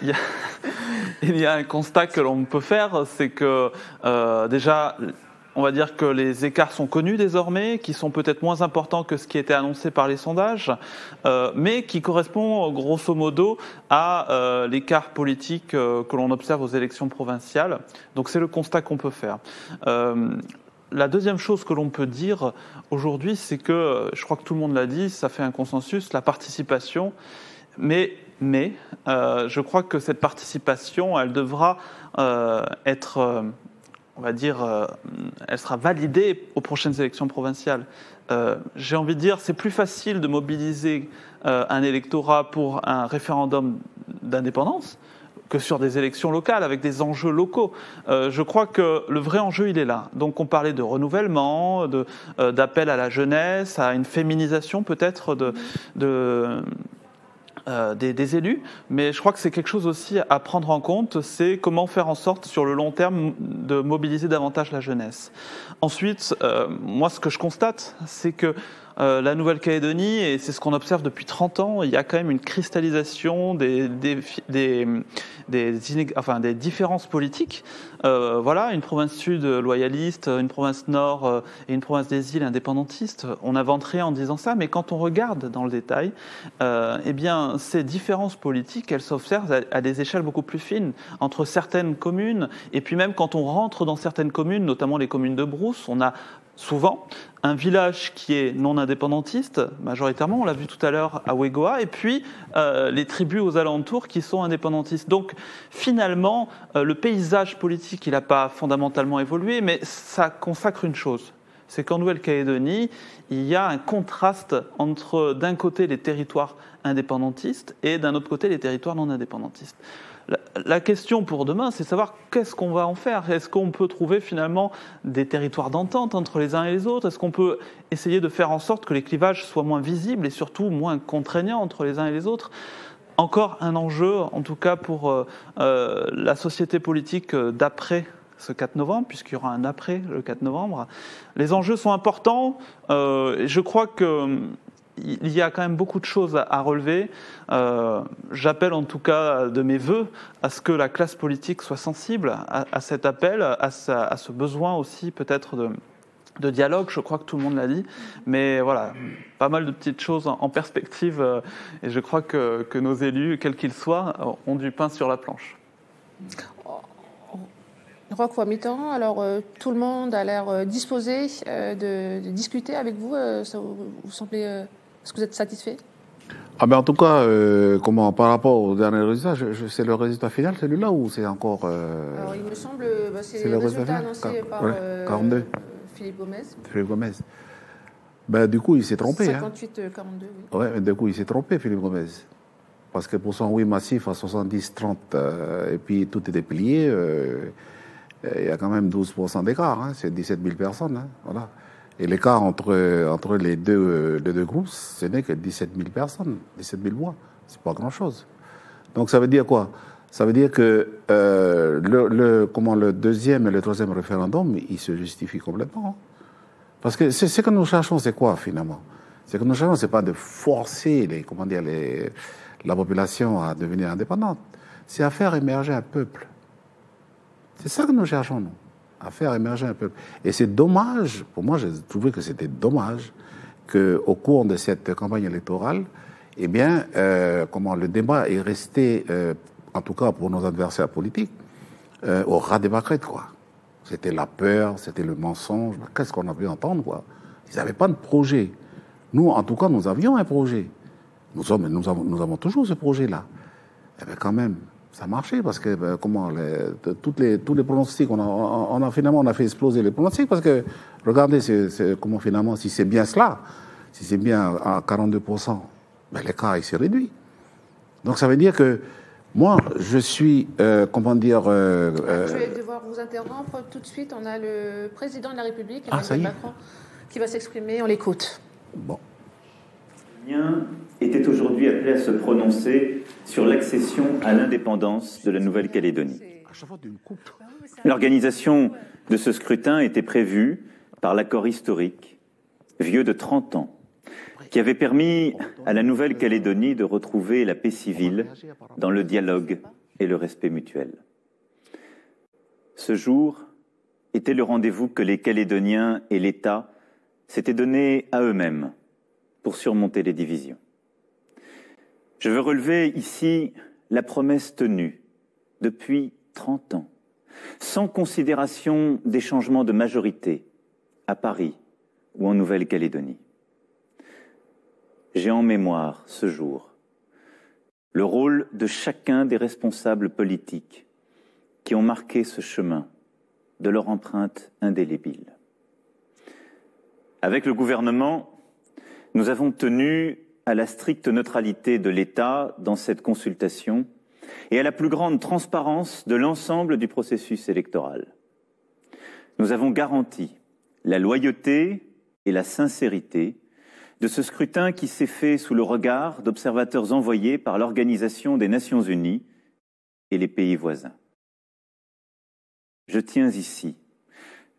y a un constat que l'on peut faire, c'est que déjà on va dire que les écarts sont connus désormais, qui sont peut-être moins importants que ce qui était annoncé par les sondages, mais qui correspond grosso modo à l'écart politique que l'on observe aux élections provinciales. Donc c'est le constat qu'on peut faire. La deuxième chose que l'on peut dire aujourd'hui, c'est que, je crois que tout le monde l'a dit, ça fait un consensus, la participation, mais je crois que cette participation, elle devra être, on va dire, elle sera validée aux prochaines élections provinciales. J'ai envie de dire, c'est plus facile de mobiliser un électorat pour un référendum d'indépendance que sur des élections locales, avec des enjeux locaux. Je crois que le vrai enjeu, il est là. Donc on parlait de renouvellement, d'appel à la jeunesse, à une féminisation peut-être des élus, mais je crois que c'est quelque chose aussi à prendre en compte, c'est comment faire en sorte sur le long terme de mobiliser davantage la jeunesse. Ensuite, moi ce que je constate, c'est que la Nouvelle-Calédonie, et c'est ce qu'on observe depuis 30 ans, il y a quand même une cristallisation des différences politiques. Voilà, une province sud loyaliste, une province nord et une province des îles indépendantiste. On invente rien en disant ça, mais quand on regarde dans le détail, eh bien, ces différences politiques, elles s'observent à des échelles beaucoup plus fines entre certaines communes. Et puis même quand on rentre dans certaines communes, notamment les communes de brousse, on a souvent un village qui est non indépendantiste, majoritairement, on l'a vu tout à l'heure à Wegoa, et puis les tribus aux alentours qui sont indépendantistes. Donc finalement, le paysage politique, il n'a pas fondamentalement évolué, mais ça consacre une chose. C'est qu'en Nouvelle-Calédonie, il y a un contraste entre d'un côté les territoires indépendantistes et d'un autre côté les territoires non indépendantistes. La question pour demain, c'est de savoir qu'est-ce qu'on va en faire. Est-ce qu'on peut trouver finalement des territoires d'entente entre les uns et les autres? Est-ce qu'on peut essayer de faire en sorte que les clivages soient moins visibles et surtout moins contraignants entre les uns et les autres? Encore un enjeu, en tout cas pour la société politique d'après ce 4 novembre, puisqu'il y aura un après le 4 novembre. Les enjeux sont importants. Je crois que il y a quand même beaucoup de choses à relever. J'appelle en tout cas de mes vœux à ce que la classe politique soit sensible à cet appel, à ce besoin aussi peut-être de dialogue. Je crois que tout le monde l'a dit. Mais voilà, pas mal de petites choses en perspective. Et je crois que nos élus, quels qu'ils soient, ont du pain sur la planche. Roch Wamitan, alors tout le monde a l'air disposé de discuter avec vous. Vous semblez... Est-ce que vous êtes satisfait? En tout cas, par rapport au dernier résultat, c'est le résultat final, celui-là, ou c'est encore... Alors, il me semble, c'est le résultat annoncé par 42. Philippe Gomez. Philippe Gomez. Du coup, il s'est trompé. 58-42, oui. Oui, mais du coup, il s'est trompé, Philippe Gomez. Parce que pour son oui massif à 70-30, et puis tout est déplié, il y a quand même 12% d'écart. Hein, c'est 17 000 personnes. Hein, voilà. Et l'écart entre les deux groupes, ce n'est que 17 000 personnes, 17 000 voix. C'est pas grand-chose. Donc ça veut dire quoi? Ça veut dire que le deuxième et le troisième référendum, ils se justifient complètement. Hein. Parce que ce que nous cherchons, c'est quoi finalement? C'est que nous cherchons, c'est pas de forcer la population à devenir indépendante. C'est à faire émerger un peuple. C'est ça que nous cherchons, nous. À faire émerger un peuple. Et c'est dommage, pour moi, j'ai trouvé que c'était dommage qu'au cours de cette campagne électorale, eh bien, le débat est resté, en tout cas pour nos adversaires politiques, au ras des pâquerettes, quoi. C'était la peur, c'était le mensonge. Qu'est-ce qu'on a pu entendre, quoi? Ils n'avaient pas de projet. Nous, en tout cas, nous avions un projet. Nous avons toujours ce projet-là. Eh bien, quand même, ça a marché parce que tous les pronostics, on a fait exploser les pronostics parce que regardez comment finalement, si c'est bien cela, si c'est bien à 42%, l'écart il s'est réduit. Donc ça veut dire que moi je suis je vais devoir vous interrompre tout de suite. On a le président de la République, Emmanuel Macron, qui va s'exprimer. On l'écoute. Bon. Était aujourd'hui appelé à se prononcer sur l'accession à l'indépendance de la Nouvelle-Calédonie. L'organisation de ce scrutin était prévue par l'accord historique, vieux de 30 ans, qui avait permis à la Nouvelle-Calédonie de retrouver la paix civile dans le dialogue et le respect mutuel. Ce jour était le rendez-vous que les Calédoniens et l'État s'étaient donné à eux-mêmes pour surmonter les divisions. Je veux relever ici la promesse tenue depuis 30 ans, sans considération des changements de majorité à Paris ou en Nouvelle-Calédonie. J'ai en mémoire ce jour le rôle de chacun des responsables politiques qui ont marqué ce chemin de leur empreinte indélébile. Avec le gouvernement, nous avons tenu à la stricte neutralité de l'État dans cette consultation et à la plus grande transparence de l'ensemble du processus électoral. Nous avons garanti la loyauté et la sincérité de ce scrutin qui s'est fait sous le regard d'observateurs envoyés par l'Organisation des Nations Unies et les pays voisins. Je tiens ici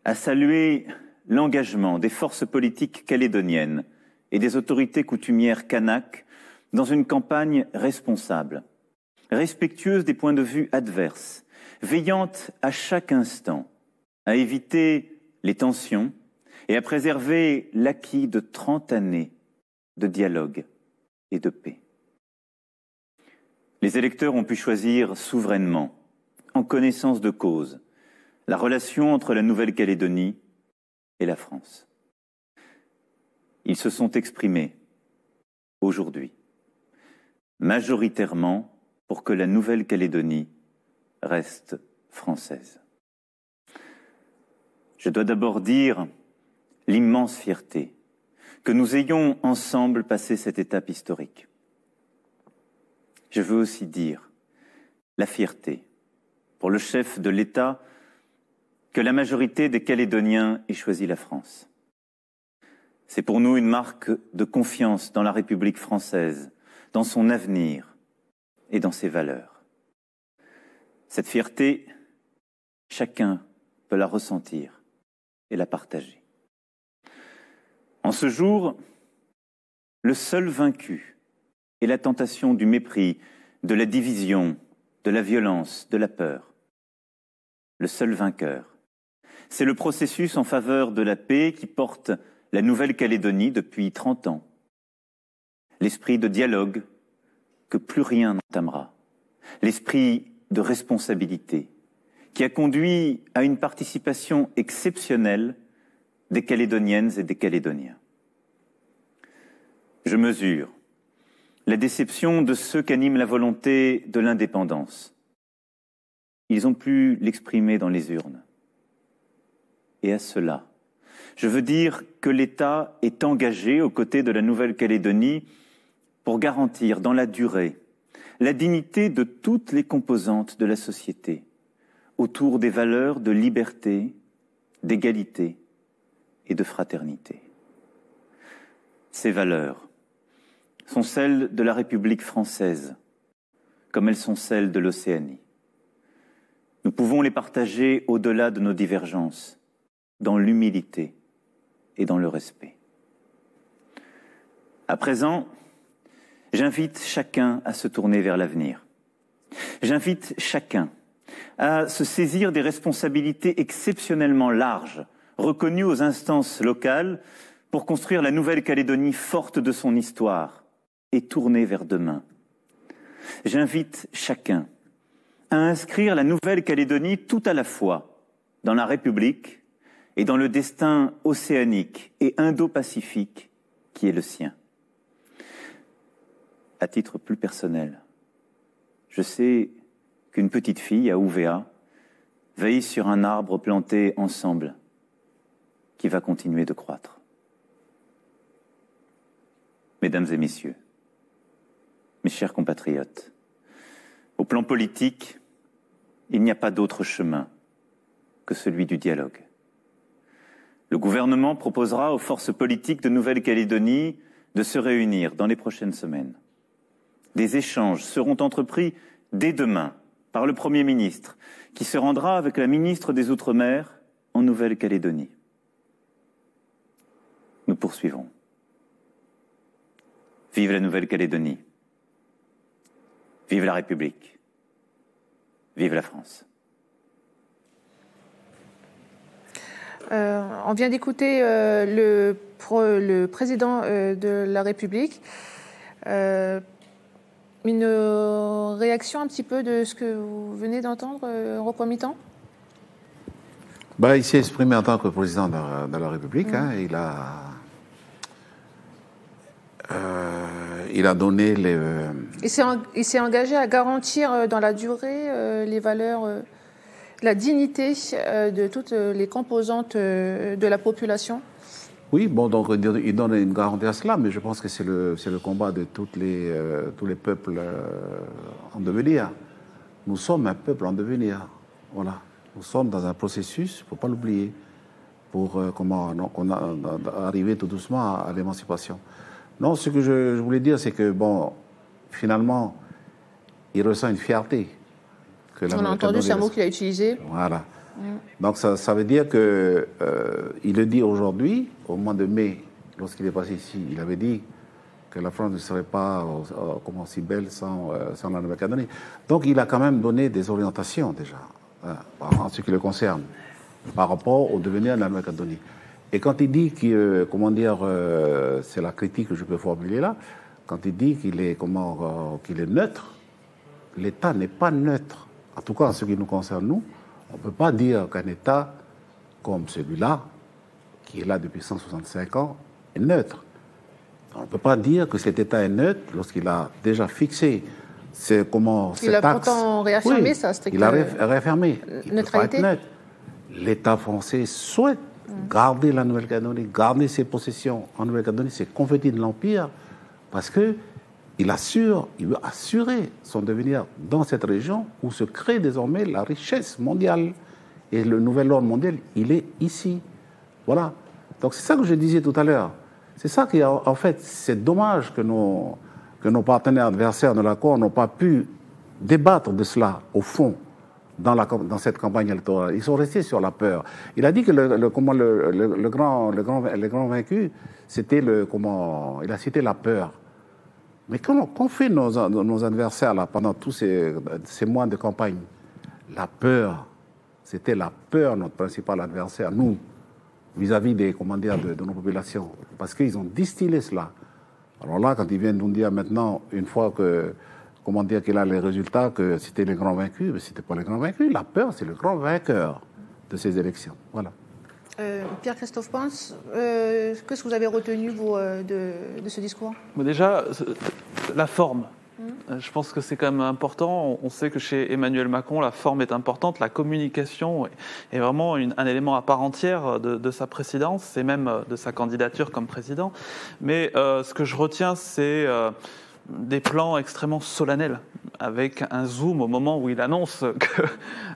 à saluer l'engagement des forces politiques calédoniennes et des autorités coutumières kanaks dans une campagne responsable, respectueuse des points de vue adverses, veillante à chaque instant à éviter les tensions et à préserver l'acquis de 30 années de dialogue et de paix. Les électeurs ont pu choisir souverainement, en connaissance de cause, la relation entre la Nouvelle-Calédonie et la France. Ils se sont exprimés aujourd'hui, majoritairement pour que la Nouvelle-Calédonie reste française. Je dois d'abord dire l'immense fierté que nous ayons ensemble passé cette étape historique. Je veux aussi dire la fierté pour le chef de l'État que la majorité des Calédoniens ait choisi la France. C'est pour nous une marque de confiance dans la République française, dans son avenir et dans ses valeurs. Cette fierté, chacun peut la ressentir et la partager. En ce jour, le seul vaincu est la tentation du mépris, de la division, de la violence, de la peur. Le seul vainqueur, c'est le processus en faveur de la paix qui porte la Nouvelle-Calédonie depuis 30 ans. L'esprit de dialogue que plus rien n'entamera. L'esprit de responsabilité qui a conduit à une participation exceptionnelle des Calédoniennes et des Calédoniens. Je mesure la déception de ceux qu'anime la volonté de l'indépendance. Ils ont pu l'exprimer dans les urnes. Et à cela, je veux dire que l'État est engagé aux côtés de la Nouvelle-Calédonie pour garantir dans la durée la dignité de toutes les composantes de la société autour des valeurs de liberté, d'égalité et de fraternité. Ces valeurs sont celles de la République française, comme elles sont celles de l'Océanie. Nous pouvons les partager au-delà de nos divergences, dans l'humilité et dans le respect. À présent, j'invite chacun à se tourner vers l'avenir. J'invite chacun à se saisir des responsabilités exceptionnellement larges, reconnues aux instances locales, pour construire la Nouvelle-Calédonie forte de son histoire et tournée vers demain. J'invite chacun à inscrire la Nouvelle-Calédonie tout à la fois dans la République et dans le destin océanique et indo-pacifique qui est le sien. À titre plus personnel, je sais qu'une petite fille à Ouvéa veille sur un arbre planté ensemble qui va continuer de croître. Mesdames et messieurs, mes chers compatriotes, au plan politique, il n'y a pas d'autre chemin que celui du dialogue. Le gouvernement proposera aux forces politiques de Nouvelle-Calédonie de se réunir dans les prochaines semaines. Des échanges seront entrepris dès demain par le Premier ministre, qui se rendra avec la ministre des Outre-mer en Nouvelle-Calédonie. Nous poursuivrons. Vive la Nouvelle-Calédonie. Vive la République. Vive la France. On vient d'écouter le président de la République. Une réaction un petit peu de ce que vous venez d'entendre en premier temps? Il s'est exprimé en tant que président de la République. Il a donné les... Il s'est engagé à garantir dans la durée les valeurs, la dignité de toutes les composantes de la population. Oui, donc il donne une garantie à cela, mais je pense que c'est le combat de tous les peuples en devenir. Nous sommes un peuple en devenir. Voilà. Nous sommes dans un processus, il ne faut pas l'oublier, pour arriver tout doucement à l'émancipation. Non, ce que je voulais dire, c'est que, finalement, il ressent une fierté. On a entendu, c'est un mot qu'il a utilisé. Voilà. Donc ça veut dire que il le dit aujourd'hui, au mois de mai, lorsqu'il est passé ici, il avait dit que la France ne serait pas si belle sans la Nouvelle-Calédonie. Donc il a quand même donné des orientations déjà, en ce qui le concerne, par rapport au devenir de la Nouvelle-Calédonie. Et quand il dit que, c'est la critique que je peux formuler là, quand il dit qu'il est neutre, l'État n'est pas neutre. En tout cas, en ce qui nous concerne, nous, on ne peut pas dire qu'un État comme celui-là, qui est là depuis 165 ans, est neutre. On ne peut pas dire que cet État est neutre lorsqu'il a déjà fixé il a pourtant réaffirmé ça, il a réaffirmé. Il ne peut pas être neutre. L'État français souhaite garder la Nouvelle-Calédonie, garder ses possessions en Nouvelle-Calédonie, ses confettis de l'Empire, parce que il veut assurer son devenir dans cette région où se crée désormais la richesse mondiale. Et le nouvel ordre mondial, il est ici. Voilà. Donc c'est ça que je disais tout à l'heure. C'est ça qui, en fait, c'est dommage que nos partenaires adversaires de l'accord n'ont pas pu débattre de cela, au fond, dans cette campagne électorale. Ils sont restés sur la peur. Il a dit que le grand vaincu, c'était il a cité la peur. Mais qu'ont fait nos adversaires là, pendant tous ces mois de campagne? La peur, c'était la peur, notre principal adversaire, nous, vis-à-vis de nos populations. Parce qu'ils ont distillé cela. Alors là, quand ils viennent nous dire maintenant, une fois qu'il a les résultats, que c'était les grands vaincus, mais ce n'était pas les grands vaincus. La peur, c'est le grand vainqueur de ces élections. Voilà. Pierre-Christophe Pons, qu'est-ce que vous avez retenu, vous, de ce discours? Déjà, la forme. Je pense que c'est quand même important. On sait que chez Emmanuel Macron, la forme est importante. La communication est vraiment un élément à part entière de sa présidence et même de sa candidature comme président. Mais ce que je retiens, c'est des plans extrêmement solennels, avec un zoom au moment où il annonce que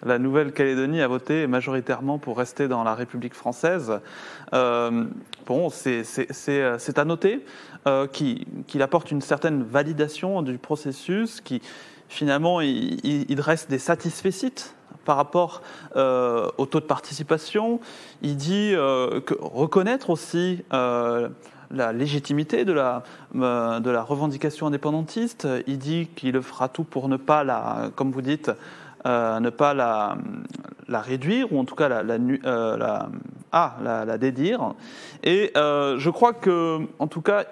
la Nouvelle-Calédonie a voté majoritairement pour rester dans la République française. C'est à noter qu'il apporte une certaine validation du processus, qui finalement il dresse des satisfecit par rapport au taux de participation. Il dit reconnaître aussi la légitimité de la revendication indépendantiste. Il dit qu'il fera tout pour ne pas comme vous dites, ne pas la réduire, ou en tout cas la dédire. Et je crois que, en tout cas,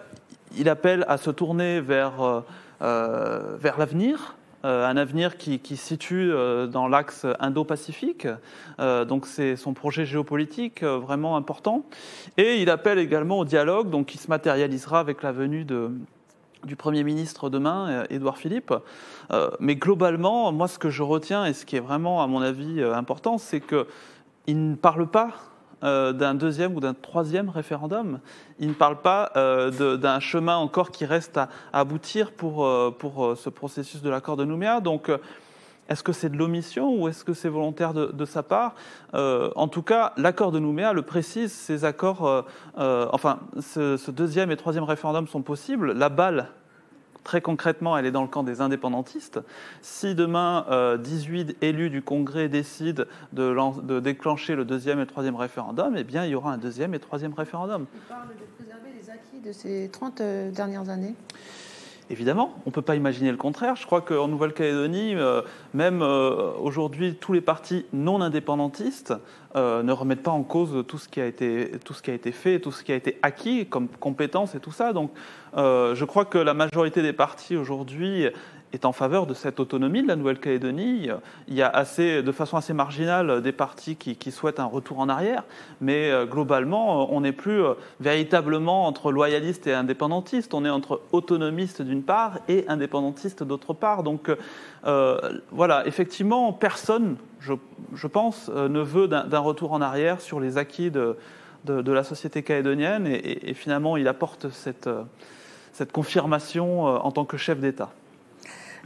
il appelle à se tourner vers l'avenir. Un avenir qui se situe dans l'axe Indo-Pacifique. Donc c'est son projet géopolitique vraiment important. Et il appelle également au dialogue, donc qui se matérialisera avec la venue du Premier ministre demain, Édouard Philippe. Mais globalement, moi ce que je retiens, et ce qui est vraiment à mon avis important, c'est qu'il ne parle pas d'un deuxième ou d'un troisième référendum. Il ne parle pas d'un chemin encore qui reste à aboutir pour ce processus de l'accord de Nouméa. Donc, est-ce que c'est de l'omission ou est-ce que c'est volontaire de sa part? En tout cas, l'accord de Nouméa le précise, ces accords, ce deuxième et troisième référendum sont possibles. La balle, très concrètement, elle est dans le camp des indépendantistes. Si demain, 18 élus du Congrès décident de déclencher le deuxième et le troisième référendum, eh bien, il y aura un deuxième et troisième référendum. Il parle de préserver les acquis de ces 30 dernières années. Évidemment, on ne peut pas imaginer le contraire. Je crois qu'en Nouvelle-Calédonie, même aujourd'hui, tous les partis non indépendantistes ne remettent pas en cause tout ce qui a été fait, tout ce qui a été acquis comme compétences et tout ça. Donc, je crois que la majorité des partis aujourd'hui est en faveur de cette autonomie de la Nouvelle-Calédonie. Il y a de façon assez marginale des partis qui souhaitent un retour en arrière, mais globalement, on n'est plus véritablement entre loyalistes et indépendantistes. On est entre autonomistes d'une part et indépendantistes d'autre part. Donc voilà, effectivement, personne, je pense, ne veut d'un retour en arrière sur les acquis de la société calédonienne, et finalement, il apporte cette confirmation en tant que chef d'État.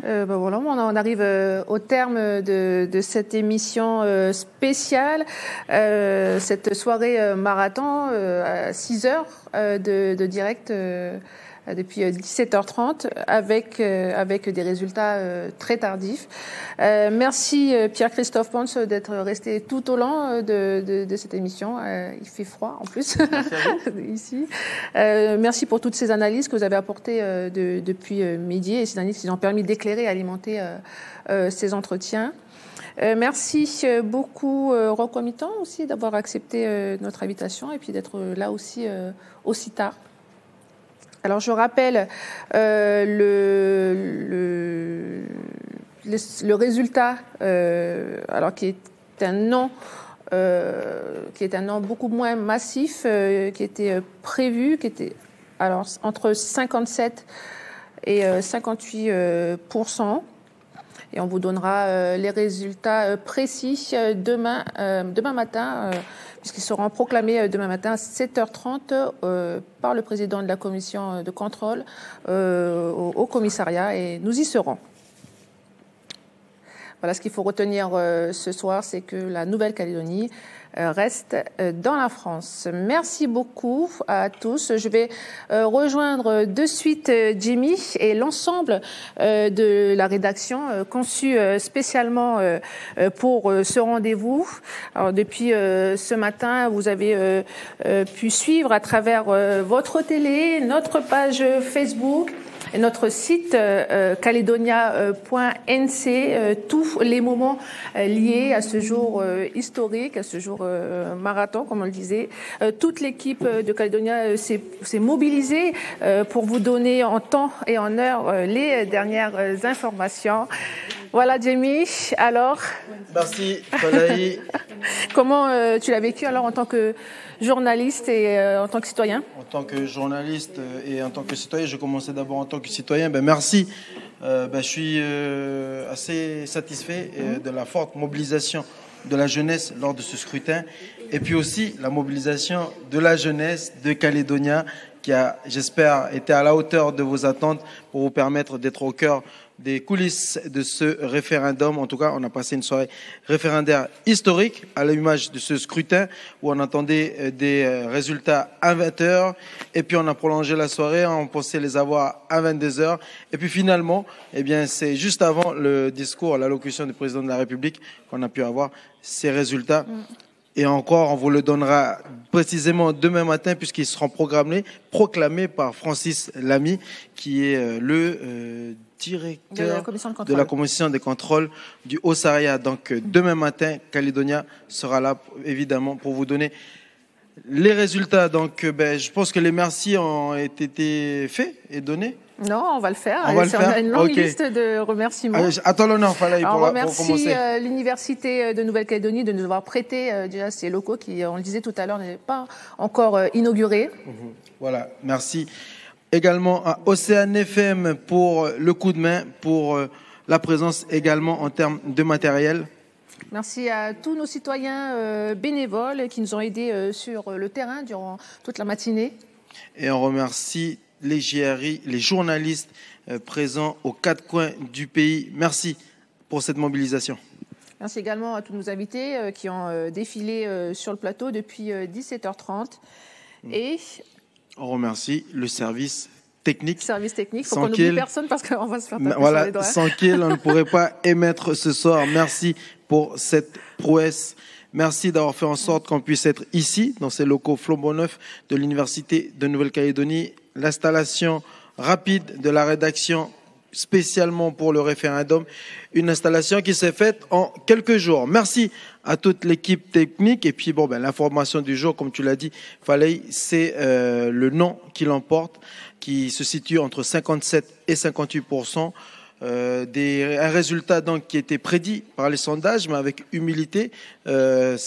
Voilà, on arrive au terme de cette émission spéciale, cette soirée marathon à 6 heures de direct depuis 17h30 avec des résultats très tardifs. Merci Pierre-Christophe Pons d'être resté tout au long de cette émission. Il fait froid en plus ici. Merci pour toutes ces analyses que vous avez apportées depuis midi, et ces analyses qui nous ont permis d'éclairer et alimenter ces entretiens. Merci beaucoup Rocco Mitan aussi d'avoir accepté notre invitation et puis d'être là aussi tard. Alors je rappelle le résultat, alors qui est un nom beaucoup moins massif, qui était prévu, qui était alors entre 57 et 58%. Et on vous donnera les résultats précis demain matin, puisqu'ils seront proclamés demain matin à 7h30 par le président de la commission de contrôle au commissariat, et nous y serons. Voilà, ce qu'il faut retenir ce soir, c'est que la Nouvelle-Calédonie reste dans la France. Merci beaucoup à tous. Je vais rejoindre de suite Jimmy et l'ensemble de la rédaction conçue spécialement pour ce rendez-vous. Alors, depuis ce matin, vous avez pu suivre à travers votre télé, notre page Facebook et notre site caledonia.nc tous les moments liés à ce jour historique, à ce jour marathon, comme on le disait. Toute l'équipe de Calédonia s'est mobilisée pour vous donner en temps et en heure les dernières informations. Voilà, Jamie. Alors, merci, Falaï. Comment tu l'as vécu alors en tant que journaliste et en tant que citoyen? En tant que journaliste et en tant que citoyen, je commençais d'abord en tant que citoyen. Merci. Je suis assez satisfait de la forte mobilisation de la jeunesse lors de ce scrutin, et puis aussi la mobilisation de la jeunesse de Calédonia qui a, j'espère, été à la hauteur de vos attentes pour vous permettre d'être au cœur des coulisses de ce référendum. En tout cas, on a passé une soirée référendaire historique à l'image de ce scrutin où on attendait des résultats à 20h, et puis on a prolongé la soirée, on pensait les avoir à 22h, et puis finalement, c'est juste avant le discours, l'allocution du président de la République qu'on a pu avoir ces résultats. Et encore, on vous le donnera précisément demain matin, puisqu'ils seront proclamés par Francis Lamy, qui est le directeur de la commission de contrôle du Haut-Saraya. Donc demain matin, Calédonia sera là évidemment pour vous donner les résultats. Donc je pense que les merci ont été faits et donnés. Non, on va le faire. On a une longue liste de remerciements. Attends l'honneur, Falaï, pour commencer. On remercie l'Université de Nouvelle-Calédonie de nous avoir prêté déjà ces locaux qui, on le disait tout à l'heure, n'étaient pas encore inaugurés. Voilà, merci. Également à Océane FM pour le coup de main, pour la présence également en termes de matériel. Merci à tous nos citoyens bénévoles qui nous ont aidés sur le terrain durant toute la matinée. Et on remercie les GRI, les journalistes présents aux 4 coins du pays. Merci pour cette mobilisation. Merci également à tous nos invités qui ont défilé sur le plateau depuis 17h30. Et on remercie le service technique. Service technique, il faut qu'on n'oublie personne parce qu'on va se faire taper sur les doigts. Sans qui on ne pourrait pas émettre ce soir. Merci pour cette prouesse. Merci d'avoir fait en sorte qu'on puisse être ici, dans ces locaux flambant neufs de l'Université de Nouvelle-Calédonie. L'installation rapide de la rédaction spécialement pour le référendum, une installation qui s'est faite en quelques jours. Merci à toute l'équipe technique. Et puis, bon, l'information du jour, comme tu l'as dit, Falei, c'est le non qui l'emporte, qui se situe entre 57 et 58%. Un résultat donc qui était prédit par les sondages, mais avec humilité. Les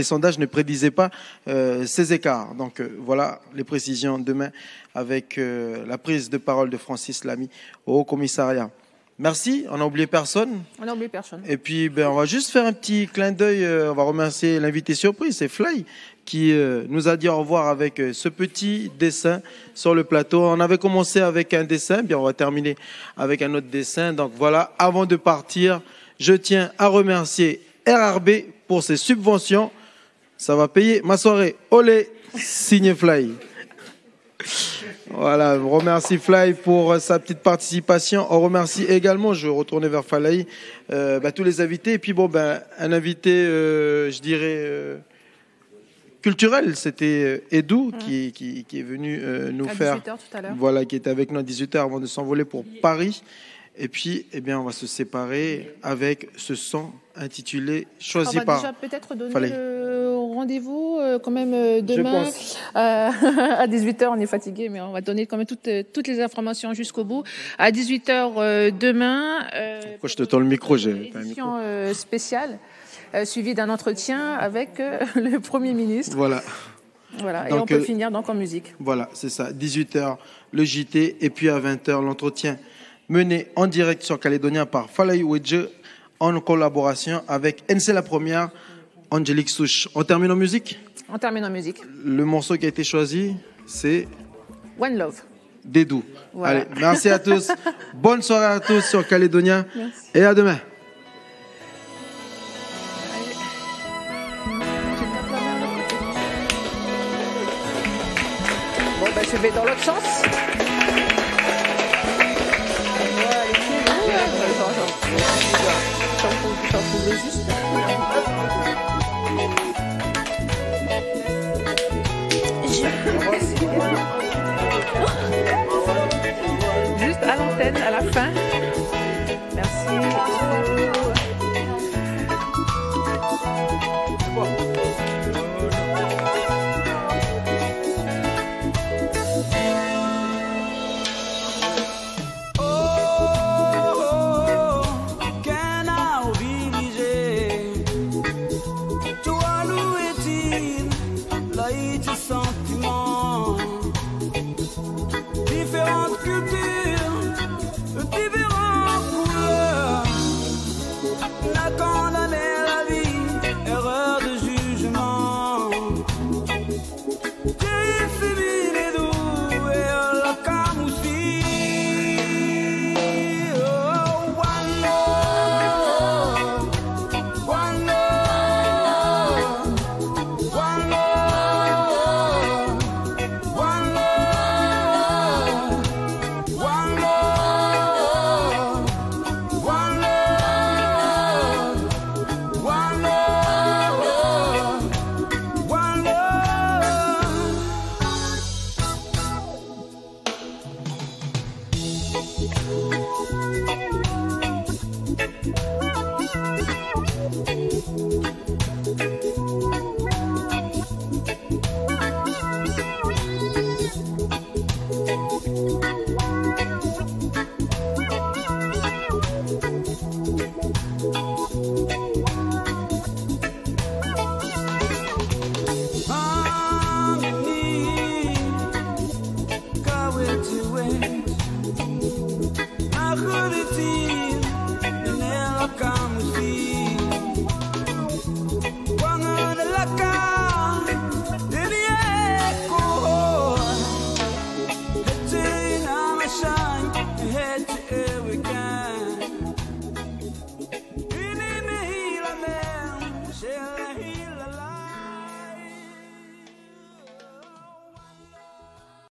sondages ne prédisaient pas ces écarts. Donc voilà les précisions demain avec la prise de parole de Francis Lamy au Haut-Commissariat. Merci, on n'a oublié personne. On n'a oublié personne. Et puis on va juste faire un petit clin d'œil, on va remercier l'invité surprise, c'est Fly, qui nous a dit au revoir avec ce petit dessin sur le plateau. On avait commencé avec un dessin, bien on va terminer avec un autre dessin. Donc voilà, avant de partir, je tiens à remercier RRB pour ses subventions. Ça va payer ma soirée. Olé, signé Fly. Voilà, on remercie Fly pour sa petite participation. On remercie également, je vais retourner vers Falei, tous les invités. Et puis un invité, je dirais, culturel, c'était Edou qui est venu nous faire. 18h tout à l'heure. Voilà, qui était avec nous à 18h avant de s'envoler pour Paris. Et puis, on va se séparer avec ce son intitulé Choisi par. On va déjà peut-être donner Falei. le rendez-vous quand même demain à 18h. On est fatigué, mais on va donner quand même toutes les informations jusqu'au bout. À 18h demain. Pourquoi je te tends le micro, j'ai pas un micro. Édition spéciale suivie d'un entretien avec le Premier ministre. Voilà. Voilà. Donc, et on peut finir donc en musique. Voilà, c'est ça. 18h le JT et puis à 20h l'entretien mené en direct sur Calédonia par Falei Wedje en collaboration avec NC La Première, Angélique Souche. On termine en musique ? On termine en musique. Le morceau qui a été choisi, c'est One Love. Dédou. Voilà. Allez, merci à tous. Bonne soirée à tous sur Calédonia. Merci. Et à demain. Bon, je vais dans l'autre sens. J'en trouvais juste. Juste à l'antenne, à la fin. Merci. Sentiments, différentes cultures, différentes couleurs, la condamnée